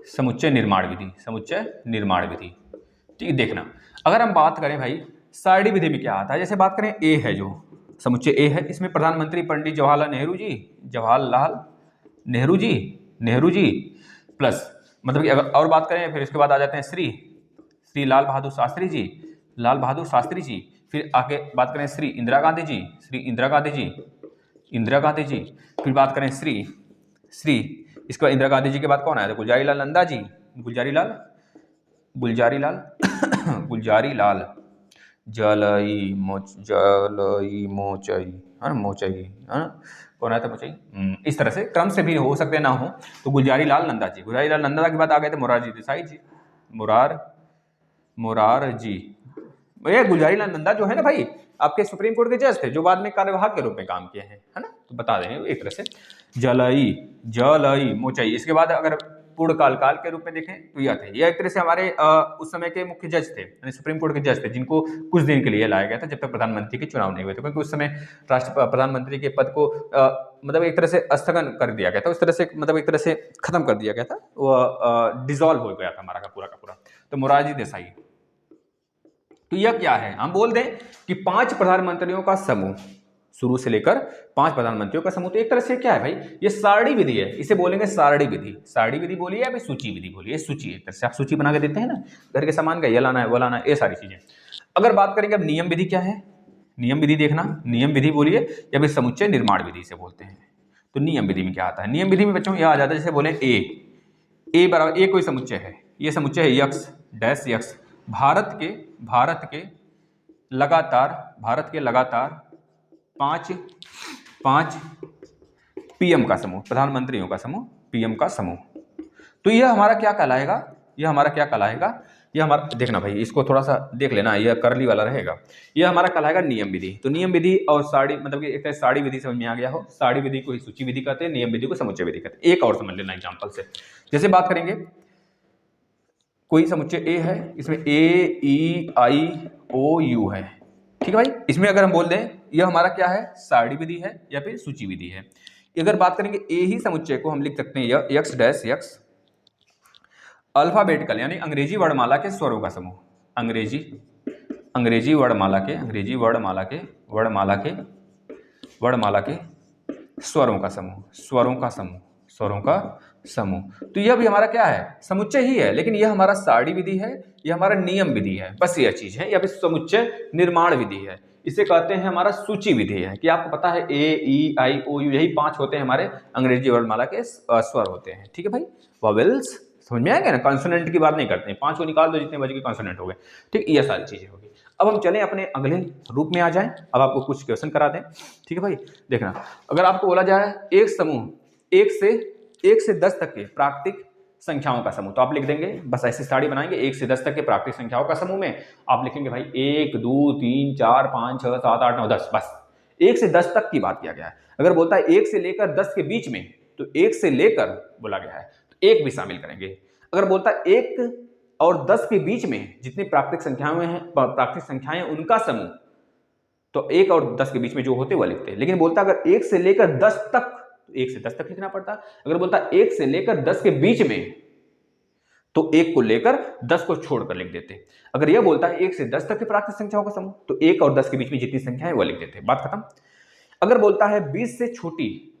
समुच्चय निर्माण विधि, समुच्चय निर्माण विधि। ठीक है, देखना अगर हम बात करें भाई सारणी विधि में क्या आता है, जैसे बात करें ए है, जो समुच्चय ए है, इसमें प्रधानमंत्री पंडित जवाहरलाल नेहरू जी प्लस, मतलब कि अगर और बात करें फिर इसके बाद आ जाते हैं श्री लाल बहादुर शास्त्री जी, फिर आगे बात करें श्री इंदिरा गांधी जी, फिर बात करें श्री इसके बाद इंदिरा गांधी जी के बाद कौन आया, तो गुलजारी लाल नंदा जी, गुलजारी लाल जलई मोचई, है ना, मोचई, है ना, कौन आया था मोचई, इस तरह से क्रम से भी हो सकते ना हो, तो गुलजारी लाल नंदा के बाद आ गए थे मोरारजी देसाई जी, मोरारजी, ये गुलजारी लाल नंदा जो है ना भाई आपके सुप्रीम कोर्ट के जज थे, जो बाद में कार्यवाहक के रूप में काम किए हैं, है ना, तो बता देंगे एक तरह से जलई मोचई। इसके बाद अगर पूर्ण काल के रूप में देखें तो यह थे, यह एक तरह से हमारे उस समय के मुख्य जज थे, यानी सुप्रीम कोर्ट के जज थे, जिनको कुछ दिन के लिए लाया गया था जब तक प्रधानमंत्री के चुनाव नहीं हुए थे, क्योंकि उस समय प्रधानमंत्री के पद को मतलब एक तरह से स्थगन कर दिया गया था, उस तरह से मतलब एक तरह से खत्म कर दिया गया था, वो डिसॉल्व हो गया था हमारा का पूरा। तो मोरारजी देसाई, तो यह क्या है, हम बोल दें कि 5 प्रधानमंत्रियों का समूह, शुरू से लेकर 5 प्रधानमंत्रियों का समूह, तो एक तरह से क्या है भाई, ये सारणी विधि है, इसे बोलेंगे सारणी विधि बोलिए या फिर सूची विधि बोलिए, सूची एक तरह से आप सूची बना के देते हैं ना, घर के सामान का ये लाना है वो लाना है, ये सारी चीजें। अगर बात करेंगे अब नियम विधि क्या है, नियम विधि देखना, नियम विधि बोलिए या फिर समुच्चय निर्माण विधि से बोलते हैं। तो नियम विधि में क्या आता है, नियम विधि में बच्चों यह आ जाता है, जैसे बोले ए बराबर ए कोई समुच्चय है, ये समुच्चय है यक्स डैश यक्स, भारत के लगातार 5 पीएम का समूह, प्रधानमंत्रियों का समूह, पीएम का समूह। तो यह हमारा क्या कहलाएगा, यह हमारा देखना भाई, इसको थोड़ा सा देख लेना, यह करली वाला रहेगा, यह हमारा कहलाएगा नियम विधि। तो नियम विधि और सारणी, मतलब कि एक तरह सारणी विधि समझ में आ गया हो, सारणी विधि को ही सूची विधि कहते हैं, नियम विधि को समुच्चय विधि कहते हैं। एक और समझ लेना एग्जाम्पल से, जैसे बात करेंगे कोई समुच्चय ए है, इसमें AEIOU है, ठीक है भाई, इसमें अगर हम बोल दें यह हमारा क्या है, सारणी विधि है या फिर सूची विधि है। अगर बात करेंगे ए ही समुच्चय को हम लिख सकते हैं यह यक्स डैश यक्स, अल्फाबेटिकल यानी अंग्रेजी वर्णमाला के स्वरों का समूह, अंग्रेजी वर्णमाला के स्वरों का समूह, तो यह भी हमारा क्या है, समुच्चय ही है, लेकिन यह हमारा सारणी विधि है, यह हमारा नियम विधि है, बस यह चीज है, या फिर समुच्चय निर्माण विधि है, इसे कहते हैं हमारा सूची विधि है। कि आपको पता है AEIOU यही 5 होते हैं हमारे अंग्रेजी वर्णमाला के स्वर होते हैं, ठीक है भाई, वॉवेल्स, समझ में आएगा ना, कॉन्सोनेंट की बात नहीं करते हैं, 5 को निकाल दो जितने बजे के कॉन्सोनेंट हो गए, ठीक, ये सारी चीजें होगी। अब हम चलें अपने अगले रूप में आ जाएं, अब आपको कुछ क्वेश्चन करा दें, ठीक है भाई। देखना अगर आपको बोला जाए एक समूह 1 से 10 तक के प्राकृतिक संख्याओं का समूह, तो आप लिख देंगे, बस ऐसी सारणी बनाएंगे, 1 से 10 तक के प्राकृतिक संख्याओं का समूह में आप लिखेंगे भाई 1 2 3 4 5 6 7 8 9 10, बस 1 से 10 तक की बात किया गया है। अगर बोलता है 1 से लेकर 10 के बीच में, तो 1 से लेकर बोला गया है, तो 1 भी शामिल करेंगे। अगर बोलता है 1 और 10 के बीच में जितनी प्राकृतिक संख्याएं उनका समूह, तो 1 और 10 के बीच में जो होते वह लिखते हैं। लेकिन बोलता अगर 1 से लेकर 10 तक, तो 1 से 10 तक लिखना पड़ता। अगर बोलता 1 से लेकर 10 के बीच में, तो 1 को लेकर 10 को छोड़कर लिख देते। अगर यह बोलता है 1 से 10 तक की प्राकृतिक संख्याओं का समूह, तो 1 और 10 के बीच में जितनी संख्या है वह लिख देते, बात खत्म। अगर बोलता है 20 से छोटी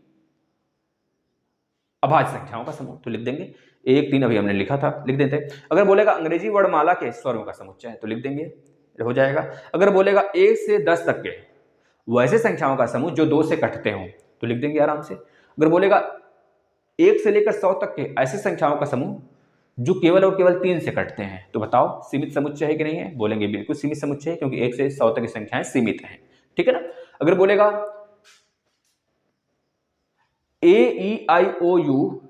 अभाज्य संख्याओं का समूह, तो लिख देंगे 1 3 अभी हमने लिखा था, लिख देते हैं। अगर बोलेगा अंग्रेजी वर्णमाला के स्वरों का समुच्चय है तो लिख देंगे, हो जाएगा। अगर बोलेगा 1 से 10 तक के वैसे संख्याओं का समूह जो 2 से कटते हों तो लिख देंगे आराम से। अगर बोलेगा 1 से लेकर 100 तक के ऐसी संख्याओं का समूह जो केवल और केवल 3 से कटते हैं तो बताओ सीमित समुच्चय है कि नहीं है, बोलेंगे बिल्कुल सीमित समुच्चय है, क्योंकि 1 से 100 तक की संख्याएं सीमित हैं, ठीक है ना। अगर बोलेगा ए ई आई ओ यू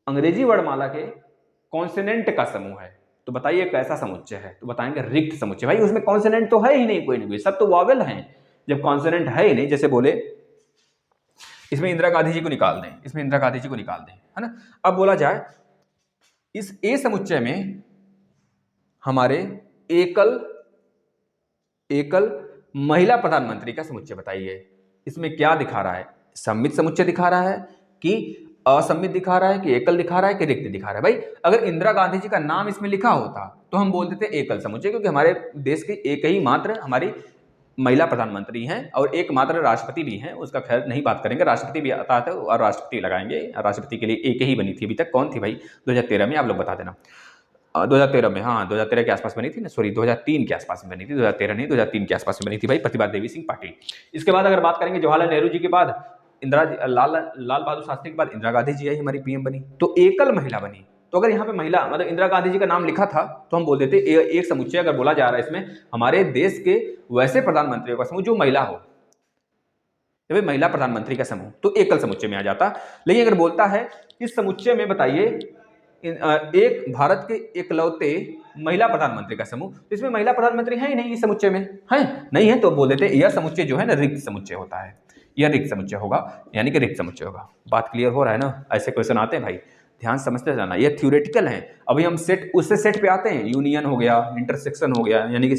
अंग्रेजी वर्णमाला के कॉन्सोनेंट का समूह है तो बताइए कैसा समुच्चय है, तो बताएंगे रिक्त समुच्चय। भाई उसमें कॉन्सोनेंट तो है ही नहीं, कोई ना कोई, सब तो वावेल हैं। जब कॉन्सोनेंट है ही नहीं, जैसे बोले इसमें इंदिरा गांधी जी को निकाल दें, इसमें इंदिरा गांधी जी को निकाल दें, है ना। अब बोला जाए इस ए समुच्चय में हमारे एकल महिला प्रधानमंत्री का समुच्चय बताइए। इसमें क्या दिखा रहा है, सम्मित समुच्चय दिखा रहा है कि असम्मित दिखा रहा है कि एकल दिखा रहा है कि रिक्त दिखा रहा है। भाई अगर इंदिरा गांधी जी का नाम इसमें लिखा होता तो हम बोल देते एकल समुच्चय, क्योंकि हमारे देश की एक ही मात्र हमारी महिला प्रधानमंत्री हैं और एकमात्र राष्ट्रपति भी हैं। उसका खैर नहीं बात करेंगे, राष्ट्रपति भी आता है और राष्ट्रपति लगाएंगे। राष्ट्रपति के लिए एक ही बनी थी अभी तक, कौन थी भाई, 2013 में, आप लोग बता देना। 2013 में, हाँ 2013 के आसपास बनी थी ना, सॉरी 2003 के आसपास में बनी थी, 2013 नहीं 2003 के आसपास में बनी थी भाई, प्रतिभा देवी सिंह पाटिल। इसके बाद अगर बात करेंगे जवाहरलाल नेहरू जी के बाद लाल बहादुर शास्त्री के बाद इंदिरा गांधी जी आई, हमारी पीएम बनी, तो एकल महिला बनी। तो अगर यहाँ पे महिला मतलब इंदिरा गांधी जी का नाम लिखा था तो हम बोल देते एक समुच्चय अगर बोला जा रहा है इसमें हमारे देश के वैसे प्रधानमंत्रियों का समूह जो महिला हो, महिला प्रधानमंत्री का समूह, तो एकल समुच्चय में आ जाता। लेकिन अगर बोलता है इस समुच्चय में बताइए एक भारत के इकलौते महिला प्रधानमंत्री का समूह, तो इसमें महिला प्रधानमंत्री है ही नहीं, इस समुच्चय में है नहीं है, तो बोल देते यह समुच्चय जो है ना रिक्त समुच्चय होता है, यह रिक्त समुच्चय होगा, यानी कि रिक्त समुच्चय होगा। बात क्लियर हो रहा है ना। ऐसे क्वेश्चन आते हैं भाई, ध्यान समझते जाना, ये थ्योरेटिकल है। अभी हम सेट उससे सेट पे आते हैं, यूनियन हो गया, इंटरसेक्शन हो गया, यानी कि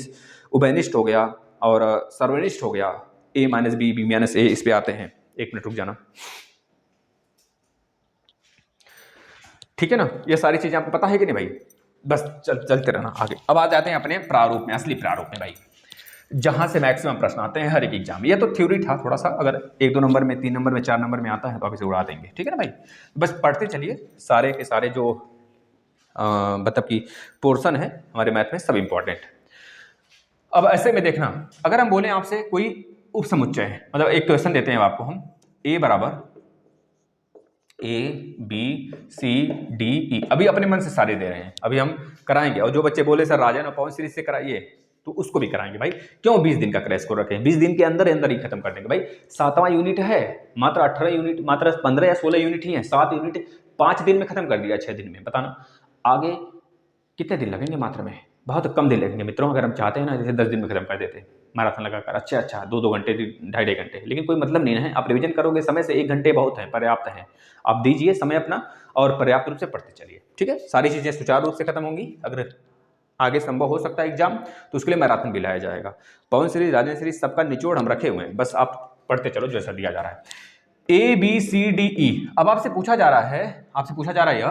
उभयनिष्ठ हो गया और सर्वनिष्ठ हो गया, a - b b - a, इस पे आते हैं। एक मिनट रुक जाना, ठीक है ना। ये सारी चीजें आपको पता है कि नहीं भाई, बस चलते रहना आगे। अब आ जाते हैं अपने प्रारूप में, असली प्रारूप में भाई, जहां से मैक्सिमम प्रश्न आते हैं हर एक एग्जाम में। ये तो थ्योरी था थोड़ा सा, अगर 1 2 नंबर में, 3 नंबर में, 4 नंबर में आता है तो आप इसे उड़ा देंगे, ठीक है ना भाई। बस पढ़ते चलिए, सारे के सारे जो मतलब कि पोर्शन है हमारे मैथ में सब इंपॉर्टेंट। अब ऐसे में देखना, अगर हम बोले आपसे कोई उप समुच्चय है, मतलब एक क्वेश्चन देते हैं आपको हम, a बराबर A B C D E, अभी अपने मन से सारे दे रहे हैं, अभी हम कराएंगे। और जो बच्चे बोले सर राजन और पवन सीरीज से कराइए, तो उसको भी कराएंगे भाई। क्यों 20 दिन का क्रैश कोर्स रखें, 20 दिन के अंदर अंदर ही खत्म कर देंगे भाई। 7वां यूनिट है, मात्र 18 यूनिट, मात्र 15 या 16 यूनिट ही है, 7 यूनिट 5 दिन में खत्म कर दिया, 6 दिन में, बताना आगे कितने दिन लगेंगे। मात्र में बहुत कम दिन लगेंगे मित्रों। अगर हम चाहते हैं ना जैसे 10 दिन में खत्म कर देते हैं मैराथन लगाकर, अच्छा 2 घंटे 2.5 घंटे, लेकिन कोई मतलब नहीं है। आप रिवीजन करोगे समय से 1 घंटे बहुत है, पर्याप्त है। आप दीजिए समय अपना और पर्याप्त रूप से पढ़ते चलिए, ठीक है। सारी चीजें सुचारू रूप से खत्म होंगी। अगर आगे संभव हो सकता है एग्जाम, तो उसके लिए मैराथन भी लाया जाएगा। पवन सीरीज, राजन सीरीज, सबका निचोड़ हम रखे हुए हैं, बस आप पढ़ते चलो जैसा दिया जा रहा है। A B C D E। अब आपसे पूछा जा रहा है यह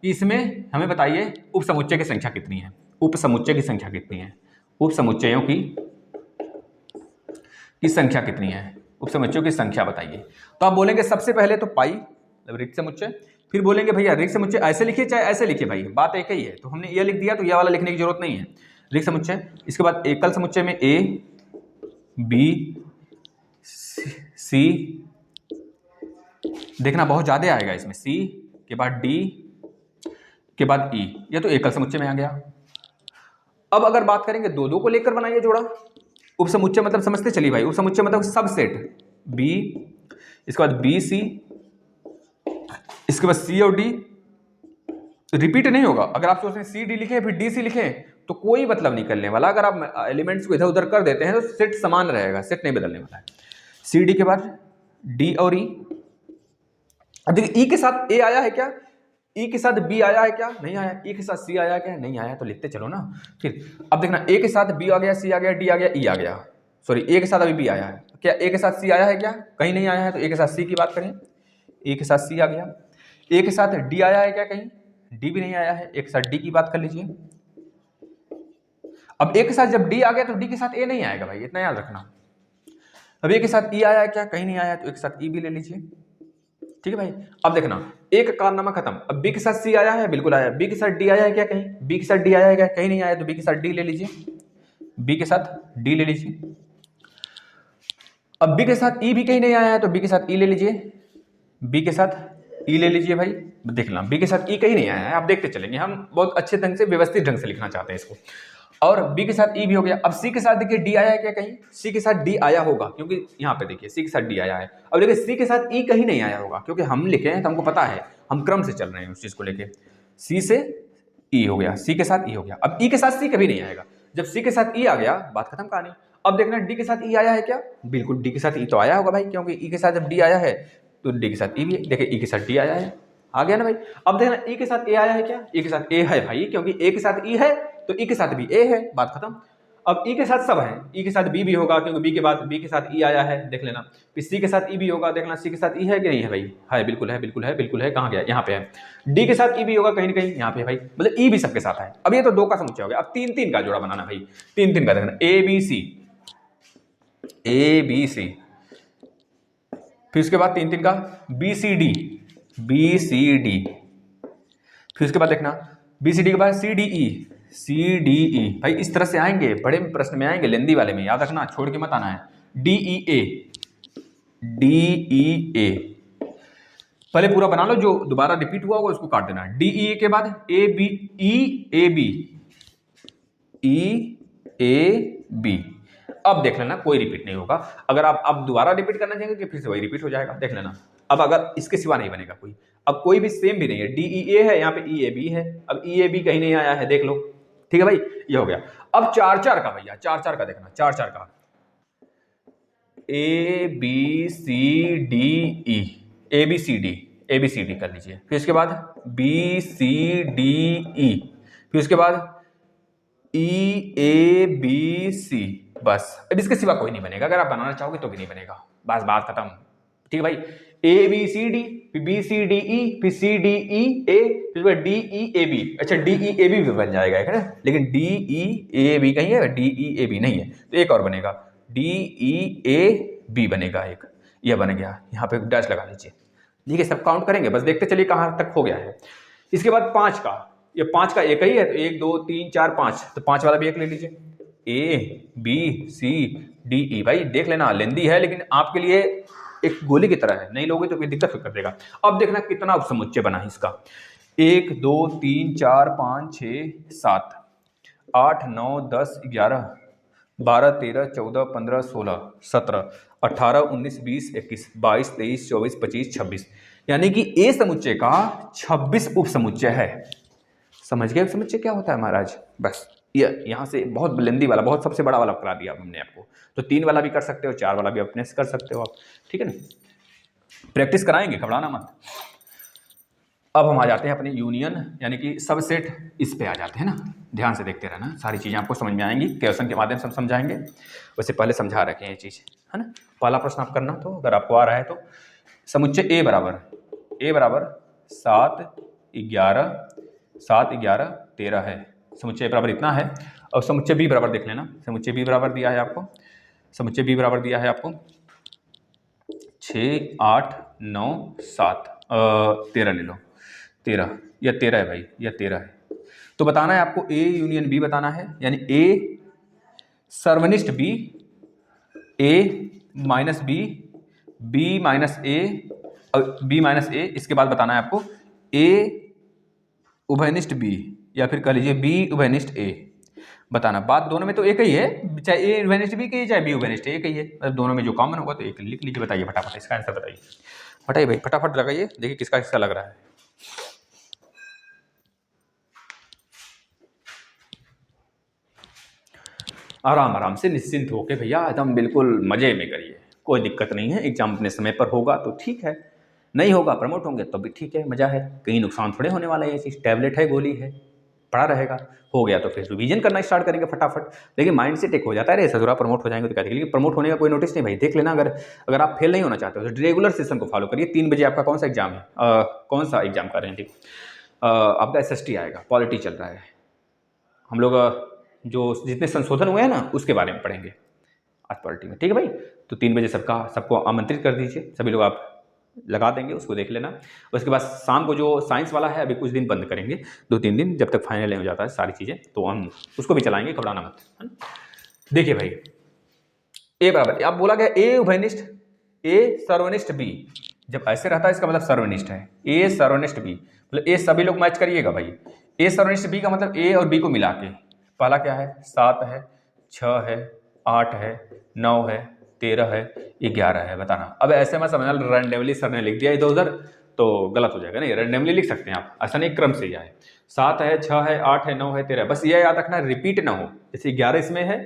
कि इसमें हमें बताइए उप समुच्चय की संख्या कितनी है, उप समुच्चय की संख्या कितनी है, उप समुच्चयों की संख्या कितनी है, उप समुच्चयों की संख्या बताइए। तो आप बोलेंगे सबसे पहले तो पाई, रिक्त समुच्चय, फिर बोलेंगे भैया रिक्त समुच्चय ऐसे लिखिए चाहे ऐसे लिखिए, भाई बात एक ही है। तो हमने ये लिख दिया तो यह वाला लिखने की जरूरत नहीं है, रिक्त समुच्चय। इसके बाद एकल समुच्चय में A B C, देखना बहुत ज्यादा आएगा इसमें, C के बाद D के बाद E, ये तो एकल समुच्चय में आ गया। अब अगर बात करेंगे 2 को लेकर बनाइए जोड़ा। उप समुच्चय मतलब समझते चलिए भाई, उप समुच्चय मतलब सबसेट B, इसके बाद B C, इसके बाद C और D, रिपीट नहीं होगा। अगर आप सोचते हैं C D लिखे फिर D C लिखे तो कोई मतलब नहीं करने वाला। अगर आप एलिमेंट्स को इधर उधर कर देते हैं तो सेट समान रहेगा, सेट नहीं बदलने वाला है। C D के बाद D और E। अब देखिए E के साथ A आया है क्या, E के साथ B आया है क्या, नहीं आया। E के साथ C आया है क्या, नहीं आया। तो लिखते चलो ना फिर। अब देखना A के साथ B आ गया, C आ गया, D आ गया, E आ गया, सॉरी A के साथ अभी B आया है क्या, A के साथ C आया है क्या, कहीं नहीं आया है। तो A के साथ C की बात करें, A के साथ C आ गया। A के साथ D आया है क्या, कहीं D भी नहीं आया है। A के साथ D की बात कर लीजिए। अब A के साथ जब D आ गया तो D के साथ A नहीं आएगा भाई, इतना याद रखना। अब ए के साथ ई आया है क्या? कहीं नहीं आया, तो एक साथ ई भी ले लीजिए। ठीक है भाई। अब देखना, ए का कारनामा खत्म। अब बी के साथ सी आया है, बिल्कुल आया। बी के साथ डी आया है क्या? कहीं। बी के साथ डी आया है क्या? कहीं नहीं आया, तो बी के साथ डी ले लीजिए। बी के साथ डी ले लीजिए। अब बी के साथ ई भी कहीं नहीं आया है, तो बी के साथ ई ले लीजिए। बी के साथ ई ले लीजिए भाई। देखना, बी के साथ ई कहीं नहीं आया है, आप देखते चलेंगे, हम बहुत अच्छे ढंग से व्यवस्थित ढंग से लिखना चाहते हैं इसको। और बी के साथ ई भी हो गया। अब सी के साथ देखिए डी आया है क्या? कहीं। सी के साथ डी आया होगा, क्योंकि यहाँ पे देखिए सी के साथ डी आया है। अब देखिए सी के साथ ई कहीं नहीं आया होगा, क्योंकि हम लिखे हैं तो हमको पता है, हम क्रम से चल रहे हैं उस चीज को लेके। सी से ई हो गया, सी के साथ ई हो गया। अब ई के साथ सी कभी नहीं आएगा। जब सी के साथ ई आ गया, बात खत्म कहानी। अब देखना, डी के साथ ई आया है क्या? बिल्कुल डी के साथ ई तो आया होगा भाई, क्योंकि ई के साथ जब डी आया है तो डी के साथ ई भी है। देखिए ई के साथ डी आया है, आ गया ना भाई। अब देखना, ई के साथ ए आया है क्या? ई के साथ ए है भाई, क्योंकि ए के साथ ई है तो ई के साथ भी ए है, बात खत्म। अब ई के साथ सब है, ई के साथ बी भी होगा, क्योंकि बी के बाद बी के साथ ई आया है, देख लेना। फिर सी के साथ ई भी होगा, देखना सी के साथ ई है कि नहीं है भाई? है, बिल्कुल है, बिल्कुल है, बिल्कुल है। कहाँ गया? यहाँ पे है। डी के साथ ई भी होगा कहीं ना कहीं, यहाँ पे भाई, मतलब ई भी सबके साथ है। अब ये तो दो का समुच्चय हो गया। अब तीन तीन का जोड़ा बनाना भाई, तीन तीन का देखना, ए बी सी, ए बी सी। फिर उसके बाद तीन तीन का B C D, B C D. फिर उसके बाद देखना, बी सी डी के बाद सी डी ई, सी डी ई। भाई इस तरह से आएंगे, बड़े प्रश्न में आएंगे, लेंदी वाले में, याद रखना, छोड़ के मत आना है। डी ई ए, डी ई ए। पहले पूरा बना लो, जो दोबारा रिपीट हुआ होगा उसको काट देना। डी ई ए के बाद A B, E A B, E A B. अब देख लेना, कोई रिपीट नहीं होगा। अगर आप अब दोबारा रिपीट करना चाहेंगे कि फिर से वही रिपीट हो जाएगा, देख लेना। अब अगर इसके सिवा नहीं बनेगा कोई, अब कोई भी सेम भी नहीं है। डी ई ए है, यहाँ पे ई ए बी है, अब ई ए बी कहीं नहीं आया है, देख लो। ठीक है भाई, ये हो गया। अब चार चार का भैया, चार चार का देखना, चार चार का A B C D E, A B C D, A B C D कर लीजिए। फिर उसके बाद बी सी डी ई, फिर उसके बाद ई ए बी सी। बस, अब इसके सिवा कोई नहीं बनेगा। अगर आप बनाना चाहोगे तो भी नहीं बनेगा, बस बात खत्म। ठीक है भाई, ए बी सी डी, फिर बी सी डी ई, फिर सी डी ई ए, फिर डी ई ए बी। अच्छा, डी ई ए बी भी बन जाएगा, है ना, लेकिन डी ई ए बी कहीं है, डी ई ए बी नहीं है, तो एक और बनेगा, डी ई ए बी बनेगा एक। यह बन गया, यहाँ पे डैश लगा लीजिए। ठीक है, सब काउंट करेंगे, बस देखते चलिए कहाँ तक हो गया है। इसके बाद पाँच का, ये पाँच का एक ही है, तो एक दो तीन चार पाँच, तो पाँच वाला भी एक ले लीजिए। A B C D E. भाई देख लेना, लेंदी है, लेकिन आपके लिए एक गोली की तरह है, नहीं लोगे तो फिर दिक्कत कर देगा। अब देखना कितना उपसमुच्चय बना है इसका। एक दो तीन चार पाँच छः सात आठ नौ 10 11 12 13 14 15 16 17 18 19 20 21 22 23 24 25 26, यानी कि ए समुच्चय का 26 उपसमुच्चय है। समझ गए उपसमुच्चय क्या होता है महाराज? बस ये यहाँ से बहुत बुलंदी वाला, बहुत सबसे बड़ा वाला करा दिया हमने आपको। तो तीन वाला भी कर सकते हो, चार वाला भी अपने से कर सकते हो आप, ठीक है ना। प्रैक्टिस कराएंगे, घबराना मत। अब हम आ जाते हैं अपने यूनियन यानी कि सबसेट, इस पे आ जाते हैं ना। ध्यान से देखते रहना, सारी चीज़ें आपको समझ में आएंगी, क्वेश्चन के माध्यम से हम समझाएंगे। वैसे पहले समझा रखे हैं ये चीज़, है ना। पहला प्रश्न आप करना, तो अगर आपको आ रहा है तो समुच्चय ए बराबर 7 11 13 है। समुच्चय बराबर इतना है। और समुच्चय बी बराबर देख लेना, समुच्चय बी बराबर दिया है आपको, समुच्चय बी बराबर दिया है आपको 6 8 9 7 13 ले लो, 13, या 13 है भाई, या 13 है। तो बताना है आपको ए यूनियन बी बताना है, यानी ए सर्वनिष्ठ B, A minus B, B minus A, B minus ए। इसके बाद बताना है आपको ए उभयनिष्ठ बी, या फिर कह लीजिए बी उभयनिष्ठ ए बताना। बात दोनों में तो एक ही है, चाहे ए उभयनिष्ठ बी कहिए चाहे बी उभयनिष्ठ एक ही है, मतलब दोनों में जो कॉमन होगा तो एक लिख लीजिए। बताइए फटाफट इसका आंसर बताइए, बताइए भाई फटाफट लगाइए, देखिए किसका किसका लग रहा है। आराम आराम से निश्चिंत होके भैया एकदम बिल्कुल मजे में करिए, कोई दिक्कत नहीं है। एग्जाम अपने समय पर होगा तो ठीक है, नहीं होगा प्रमोट होंगे तो भी ठीक है, मजा है, कहीं नुकसान थोड़े होने वाला है। ये चीज़ टैबलेट है, गोली है, पड़ा रहेगा। हो गया तो फिर रिवीजन करना स्टार्ट करेंगे फटाफट। लेकिन माइंड से टेक हो जाता है, रे ससुरा प्रमोट हो जाएंगे तो क्या देखिए, लेकिन प्रमोट होने का कोई नोटिस नहीं भाई। देख लेना, अगर आप फेल नहीं होना चाहते हो तो रेगुलर सेशन को फॉलो करिए। 3 बजे आपका कौन सा एग्जाम है, कौन सा एग्जाम कर रहे हैं? ठीक, आपका SST आएगा, पॉलिटी चल रहा है। हम लोग जो जितने संशोधन हुए हैं ना उसके बारे में पढ़ेंगे। आज पार्टी में, ठीक है भाई। तो 3 बजे सबको आमंत्रित कर दीजिए, सभी लोग आप लगा देंगे, उसको देख लेना। उसके बाद शाम को जो साइंस वाला है अभी कुछ दिन बंद करेंगे, 2-3 दिन, जब तक फाइनल हो जाता है सारी चीज़ें, तो हम उसको भी चलाएंगे, घबराना मत, है ना। देखिए भाई, ए बराबर, अब बोला गया ए उभयनिष्ठ, ए सर्वनिष्ठ बी। जब ऐसे रहता है इसका मतलब सर्वनिष्ठ है। ए सर्वनिष्ठ बी मतलब ए, सभी लोग मैच करिएगा भाई। ए सर्वनिष्ठ बी का मतलब ए और बी को मिला के, पहला क्या है, 7 है, 6 है, 8 है, 9 है, 13 है, 11 है, बताना। अब ऐसे में समझना रैंडमली सर ने लिख दिया इधर उधर तो गलत हो जाएगा, नहीं रैंडमली लिख सकते हैं आप, ऐसा नहीं क्रम से ही आए। 7 है, 6 है, 8 है, 9 है, 13 है, बस ये याद रखना रिपीट ना हो। जैसे 11 इसमें है,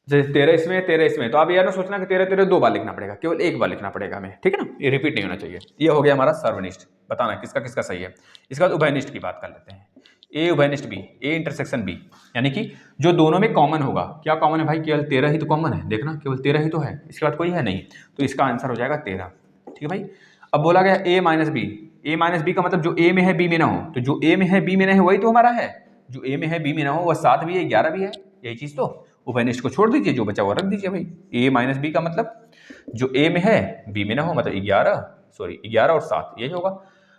जैसे 13 इसमें, 13 इसमें, तो आप ये ना सोचना कि 13 2 बार लिखना पड़ेगा, केवल 1 बार लिखना पड़ेगा हमें, ठीक है ना, ये रिपीट नहीं होना चाहिए। ये हो गया हमारा सर्वनिष्ठ, बताना किसका किसका सही है। इसके बाद उभयनिष्ठ की बात कर लेते हैं। ए उभयनिष्ठ बी, ए इंटरसेक्शन बी, यानी कि जो दोनों में कॉमन होगा। क्या कॉमन है भाई, केवल 13 ही तो कॉमन है, देखना केवल 13 ही तो है, इसके बाद कोई है नहीं, तो इसका आंसर हो जाएगा 13, ठीक है भाई। अब बोला गया ए minus B, A minus B का मतलब जो ए में है बी में ना हो, तो जो ए में है बी में नहीं है वही तो हमारा है, जो ए में है बी में ना हो वह 7 भी है 11 भी है, यही चीज तो। उभयनिष्ठ को छोड़ दीजिए, जो बचा हुआ रख दीजिए भाई। ए माइनस बी का मतलब जो ए में है बी में ना हो, मतलब 11 और 7, यही होगा।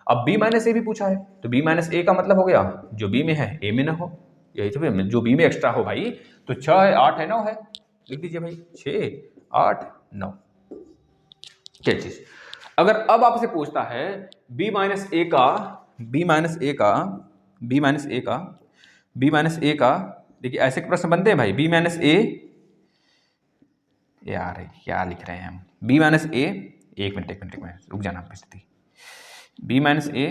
अब बी माइनस ए भी पूछा है, तो बी माइनस ए का मतलब हो गया जो बी में है ए में ना हो, यही तो, जो बी में एक्स्ट्रा हो भाई। तो 6 है, 8 है, 9 है, लिख दीजिए भाई, 6, 8, 9, क्या चीज। अगर अब आपसे पूछता है बी माइनस ए का, बी माइनस ए का, बी माइनस ए का, बी माइनस ए का, देखिए ऐसे प्रश्न बनते हैं भाई। बी माइनस ए, यार क्या लिख रहे हैं हम, बी माइनस ए, एक मिनट रुक जाना परिस्थिति। बी माइनस ए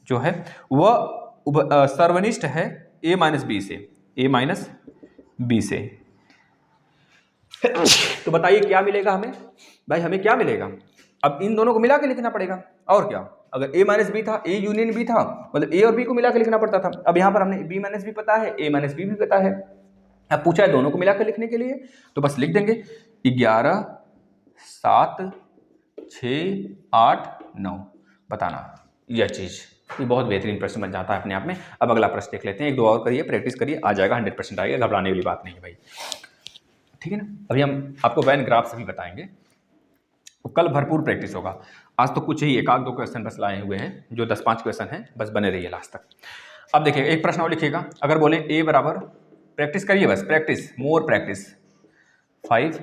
जो है वह सर्वनिष्ठ है ए माइनस बी से, ए माइनस बी से। तो बताइए क्या मिलेगा हमें भाई, हमें क्या मिलेगा। अब इन दोनों को मिला के लिखना पड़ेगा, और क्या। अगर ए माइनस बी था, ए यूनियन बी था, मतलब ए और बी को मिला के लिखना पड़ता था। अब यहाँ पर हमने बी माइनस बी पता है, ए माइनस बी भी पता है, अब पूछा है दोनों को मिलाकर लिखने के लिए, तो बस लिख देंगे 11, 7, 6, 8, 9, बताना यह चीज। ये बहुत बेहतरीन प्रश्न बन जाता है अपने आप में। अब अगला प्रश्न देख लेते हैं, 1-2 और करिए, प्रैक्टिस करिए, आ जाएगा, 100% आएगा, घबराने वाली बात नहीं है भाई, ठीक है ना। अभी हम आपको वैन ग्राफ से भी बताएंगे, तो कल भरपूर प्रैक्टिस होगा। आज तो कुछ ही 1-2 क्वेश्चन बस लाए हुए हैं, जो 10-5 क्वेश्चन हैं, बस बने रहिए लास्ट तक। अब देखिए एक प्रश्न और लिखिएगा, अगर बोले ए बराबर, प्रैक्टिस करिए बस, प्रैक्टिस, मोर प्रैक्टिस, 5,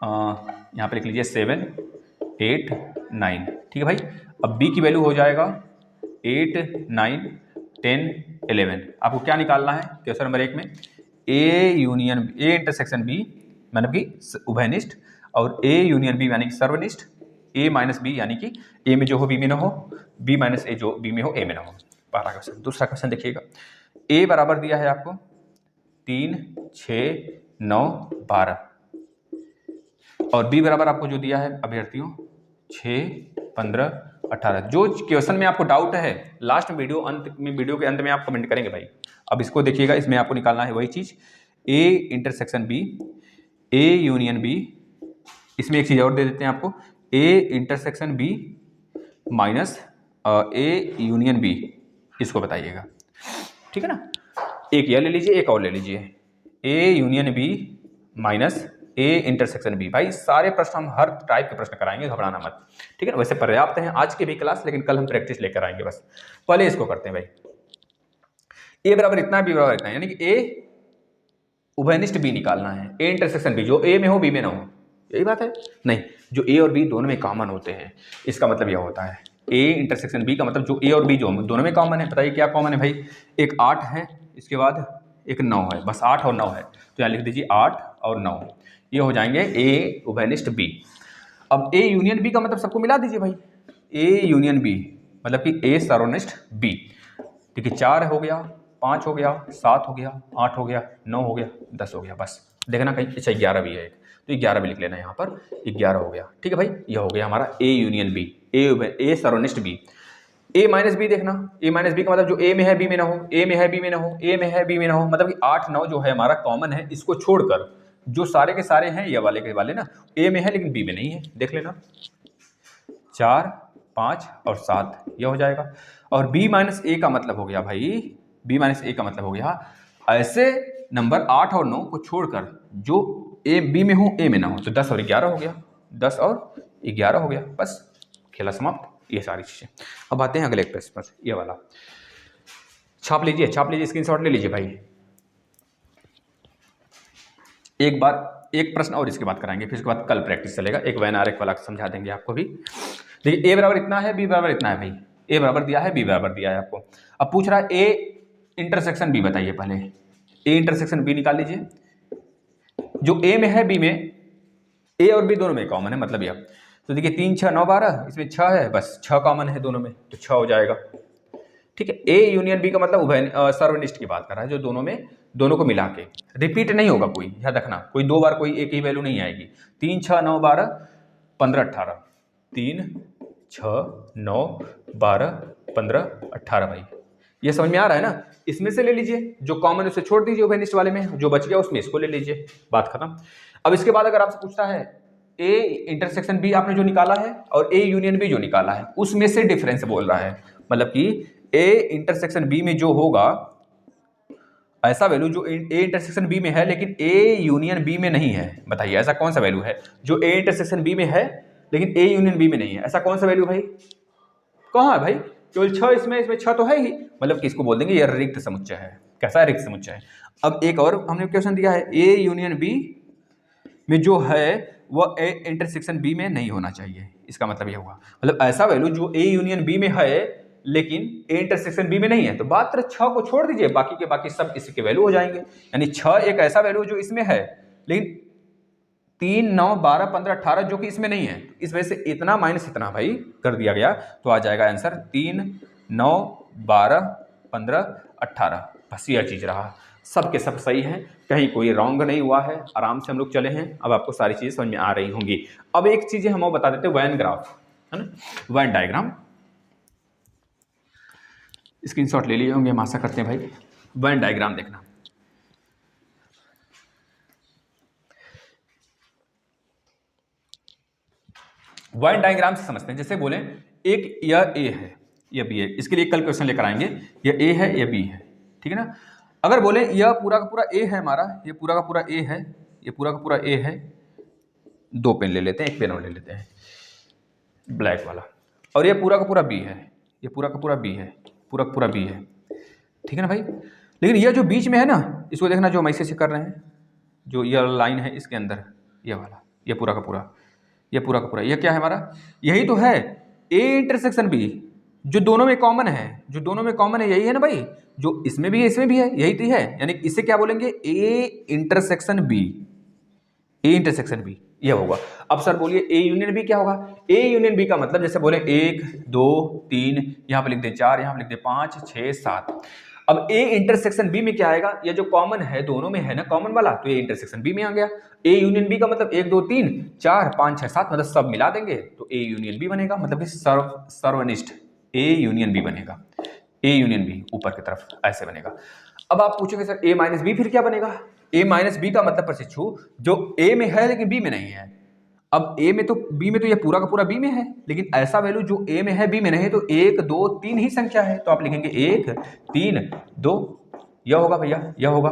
यहाँ पे लिख लीजिए 7, 8, 9, ठीक है भाई। अब b की वैल्यू हो जाएगा 8, 9, 10, 11। आपको क्या निकालना है क्वेश्चन नंबर 1 में, A union A intersection B मतलब कि उभयनिष्ठ, और ए यूनियन बी यानी कि सर्वनिष्ठ, ए माइनस बी यानी कि ए में जो हो बी में ना हो, बी माइनस ए जो बी में हो ए में ना हो। पहला क्वेश्चन। दूसरा क्वेश्चन देखिएगा, ए बराबर दिया है आपको 3, 6, 9, 12, और बी बराबर आपको जो दिया है अभ्यर्थियों 6, 15, 18। जो क्वेश्चन में आपको डाउट है लास्ट वीडियो अंत में, वीडियो के अंत में आप कमेंट करेंगे भाई। अब इसको देखिएगा, इसमें आपको निकालना है वही चीज, A intersection B, A union B, इसमें एक चीज और दे देते हैं आपको, A intersection B minus A union B, इसको बताइएगा, ठीक है ना। एक यह ले लीजिए, एक और ले लीजिए, A union B minus A intersection B. भाई सारे प्रश्न हम हर टाइप के प्रश्न कराएंगे, घबराना मत, ठीक है ना। वैसे पर्याप्त है आज की भी क्लास, लेकिन कल हम प्रैक्टिस लेकर आएंगे। बस पहले इसको करते हैं भाई, ए बराबर इतना, बी बराबर इतना, यानी कि ए उभयनिष्ठ बी निकालना है, ए इंटरसेक्शन बी, जो ए में हो बी में ना हो, यही बात है। नहीं, जो ए और बी दोनों में कॉमन होते हैं, इसका मतलब यह होता है ए इंटरसेक्शन बी का मतलब जो ए और बी जो दोनों में कॉमन है। बताइए क्या कॉमन है भाई, एक 8 है, इसके बाद एक 9 है, बस 8 और 9 है, तो यहाँ लिख दीजिए 8 और 9, ये हो जाएंगे ए उभयनिष्ठ बी। अब ए यूनियन बी का मतलब सबको मिला दीजिए भाई, ए यूनियन बी मतलब कि ए सर्वनिष्ठ बी। देखिए 4 हो गया, 5 हो गया, 7 हो गया, 8 हो गया, 9 हो गया, 10 हो गया, बस देखना कहीं, अच्छा 11 भी है एक, तो 11 भी लिख लेना यहाँ पर, 11 हो गया, ठीक है भाई। यह हो गया हमारा ए यूनियन बी, ए सर्वनिष्ठ बी। ए माइनस बी देखना, ए माइनस बी का मतलब जो ए में है बी में ना हो, ए में है बी में ना हो, ए में है बी में ना हो, मतलब कि 8, 9 जो है हमारा कॉमन है, इसको छोड़कर जो सारे के सारे हैं ये वाले के वाले ना ए में है लेकिन बी में नहीं है, देख लेना 4, 5 और 7, यह हो जाएगा। और बी माइनस ए का मतलब हो गया भाई, बी माइनस ए का मतलब हो गया ऐसे नंबर 8 और 9 को छोड़कर जो ए बी में हो ए में ना हो, तो 10 और 11 हो गया, 10 और 11 हो गया, बस खेला समाप्त। ये सारी चीज़ें। अब आते हैं अगले प्रश्न पर, ये वाला छाप लीजिए, स्क्रीनशॉट ले लीजिए भाई। एक बार एक प्रश्न और इसके बाद कराएंगे, फिर उसके बाद कल प्रैक्टिस चलेगा। एक वैन आरेख वाला समझा देंगे आपको भी। देखिए ए बराबर इतना है, बी बराबर इतना है भाई, ए बराबर दिया है, बी बराबर दिया है आपको। अब पूछ रहा है ए इंटरसेक्शन बी बताइए। पहले ए इंटरसेक्शन बी निकाल लीजिए। जो ए में है बी में, ए और बी दोनों में कॉमन है, मतलब यह तो देखिए 3 6 9 12, इसमें 6 है, बस 6 कॉमन है दोनों में, तो 6 हो जाएगा। ठीक है, ए यूनियन बी का मतलब उभय सर्वनिष्ठ की बात कर रहा है, जो दोनों को मिला के रिपीट नहीं होगा कोई, याद रखना, कोई दो बार कोई एक ही वैल्यू नहीं आएगी। 3 6 9 12 15 18, 3 6 9 12 15 18 भाई, ये समझ में आ रहा है ना। इसमें से ले लीजिए, जो कॉमन उसे छोड़ दीजिए उभयनिष्ठ वाले में, जो बच गया उसमें इसको ले लीजिए, बात खत्म। अब इसके बाद अगर आपसे पूछता है ए इंटरसेक्शन बी आपने जो निकाला है और ए यूनियन बी जो निकाला है, उसमें से डिफरेंस बोल रहा है, मतलब कि ए इंटरसेक्शन बी में जो होगा ऐसा वैल्यू जो ए इंटरसेक्शन बी में है लेकिन ए यूनियन बी में नहीं है। बताइए ऐसा कौन सा वैल्यू है जो ए इंटरसेक्शन बी में है लेकिन ए यूनियन बी में नहीं है? ऐसा कौन सा वैल्यू भाई, कहाँ है भाई? केवल 6 इसमें 6 तो है ही, मतलब कि इसको बोल देंगे यह रिक्त समुच्चय है। कैसा है? रिक्त समुच्चय है। अब एक और हमने क्वेश्चन दिया है, ए यूनियन बी में जो है वह ए इंटरसेक्शन बी में नहीं होना चाहिए। इसका मतलब यह हुआ, मतलब ऐसा वैल्यू जो ए यूनियन बी में है लेकिन ए इंटरसेक्शन बी में नहीं है, तो मात्र 6 को छोड़ दीजिए, बाकी के बाकी सब इसी के वैल्यू हो जाएंगे। यानी 6 एक ऐसा वैल्यू जो इसमें है लेकिन 3 9 12 15 18 जो कि इसमें नहीं है, इस वजह से इतना माइनस इतना भाई कर दिया गया, तो आ जाएगा आंसर 3 9 12 15 18। बस यह चीज रहा, सब के सब सही है, कहीं कोई रॉन्ग नहीं हुआ है, आराम से हम लोग चले हैं। अब आपको सारी चीजें समझ में आ रही होंगी। अब एक चीज हम और बता देते हैं, वैन ग्राफ है ना, वैन डायग्राम स्क्रीनशॉट ले लिए होंगे हम आशा करते हैं भाई। वैन डायग्राम देखना, वैन डायग्राम से समझते हैं। जैसे बोले एक यह ए है, यह बी है, इसके लिए कल क्वेश्चन लेकर आएंगे, यह ए है यह बी है, ठीक है ना। अगर बोले यह पूरा का पूरा ए है हमारा, ये पूरा का पूरा ए है, ये पूरा का पूरा ए है, दो पेन ले लेते हैं, एक पेन और ले लेते हैं ब्लैक वाला, और ये पूरा का पूरा बी है, ये पूरा का पूरा बी है, पूरा का पूरा बी है, ठीक है ना भाई। लेकिन यह जो बीच में है ना, इसको देखना जो हम ऐसे कर रहे हैं, जो यह लाइन है इसके अंदर, यह वाला, यह पूरा का पूरा, यह पूरा का पूरा, यह क्या है हमारा, यही तो है ए इंटरसेक्शन बी, जो दोनों में कॉमन है, जो दोनों में कॉमन है यही है ना भाई, जो इसमें भी है इसमें भी है, यही तो है। यानी इसे क्या बोलेंगे, A intersection B, A intersection B यह होगा। अब सर बोलिए ए यूनियन बी क्या होगा? ए यूनियन बी का मतलब जैसे बोले 1 2 3, यहाँ पे लिख दे 4, यहाँ पे लिख दे 5 6 7। अब ए इंटरसेक्शन बी में क्या आएगा, ये जो कॉमन है दोनों में है ना कॉमन वाला, तो ये इंटरसेक्शन बी में आ गया। ए यूनियन बी का मतलब 1 2 3 4 5 6 7, मतलब सब मिला देंगे तो ए यूनियन बी बनेगा, मतलब कि सर्वनिष्ठ ए यूनियन बी बनेगा। ए यूनियन बी ऊपर की तरफ ऐसे बनेगा। अब आप पूछोगे सर ए माइनस बी फिर क्या बनेगा? ए माइनस बी का मतलब प्रशिक्षु जो ए में है लेकिन बी में नहीं है। अब ए में तो बी में तो ये पूरा का पूरा बी में है, लेकिन ऐसा वैल्यू जो ए में है बी में नहीं है, तो 1 2 3 ही संख्या है, तो आप लिखेंगे 1 3 2, यह होगा भैया, यह होगा।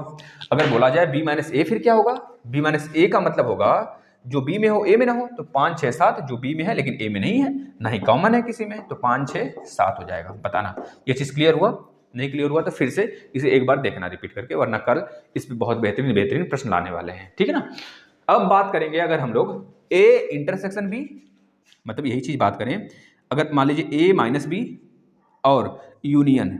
अगर बोला जाए बी माइनस ए फिर क्या होगा? बी माइनस ए का मतलब होगा जो बी में हो ए में ना हो, तो 5 6 7 जो बी में है लेकिन ए में नहीं है, ना ही कॉमन है किसी में, तो 5 6 7 हो जाएगा। बताना ये चीज क्लियर हुआ? नहीं क्लियर हुआ तो फिर से इसे एक बार देखना रिपीट करके, वरना कल इस पे बहुत बेहतरीन प्रश्न लाने वाले हैं, ठीक है ना। अब बात करेंगे अगर हम लोग ए इंटरसेक्शन बी, मतलब यही चीज बात करें, अगर मान लीजिए ए माइनस बी और यूनियन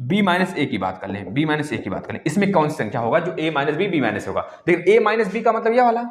बी माइनस ए की बात कर लें, बी माइनस ए की बात करें, इसमें कौन सी संख्या होगा जो ए माइनस बी माइनस होगा? देखिए ए माइनस बी का मतलब यह वाला,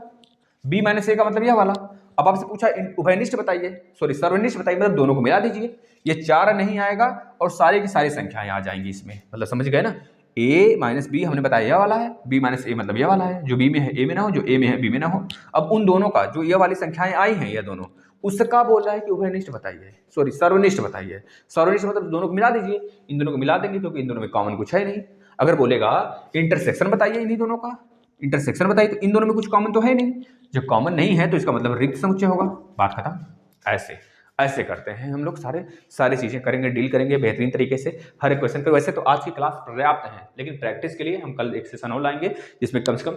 बी माइनस ए का मतलब यह वाला। अब आपसे पूछा उभयनिष्ठ बताइए, सॉरी सर्वनिष्ठ बताइए, मतलब दोनों को मिला दीजिए, ये 4 नहीं आएगा और सारे की सारी संख्याएं आ जाएंगी इसमें, मतलब समझ गए ना। ए माइनस बी हमने बताया यह वाला है, बी माइनस ए मतलब यह वाला है, जो बी में है ए में ना हो, जो ए में है बी में ना हो। अब उन दोनों का जो ये वाली संख्याएं आई हैं, ये दोनों, उसका बोल रहा है कि उभयनिष्ठ बताइए, सॉरी सर्वनिष्ठ बताइए। सर्वनिष्ठ मतलब दोनों को मिला दीजिए, इन दोनों को मिला देंगे क्योंकि इन दोनों में कॉमन कुछ है नहीं। अगर बोलेगा इंटरसेक्शन बताइए इन्हीं दोनों का, इंटरसेक्शन बताइए, तो इन दोनों में कुछ कॉमन तो है नहीं, जब कॉमन नहीं है तो इसका मतलब रिक्त समुच्चय होगा, बात खत्म। ऐसे ऐसे करते हैं हम लोग, सारी चीजें करेंगे, डील करेंगे बेहतरीन तरीके से हर एक क्वेश्चन पे। वैसे तो आज की क्लास पर्याप्त है, लेकिन प्रैक्टिस के लिए हम कल एक सेशन और लाएंगे जिसमें कम से कम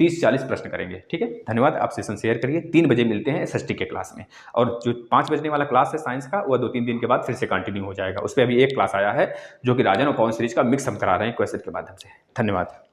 30-40 प्रश्न करेंगे। ठीक है, धन्यवाद। आप सेशन शेयर करिए। 3 बजे मिलते हैं SST के क्लास में, और जो 5 बजने वाला क्लास है साइंस का, वह 2-3 दिन के बाद फिर से कंटिन्यू हो जाएगा। उस पर अभी एक क्लास आया है जो कि राजन और पवन सीरीज का मिक्स हम करा रहे हैं क्वेश्चन के माध्यम से। धन्यवाद।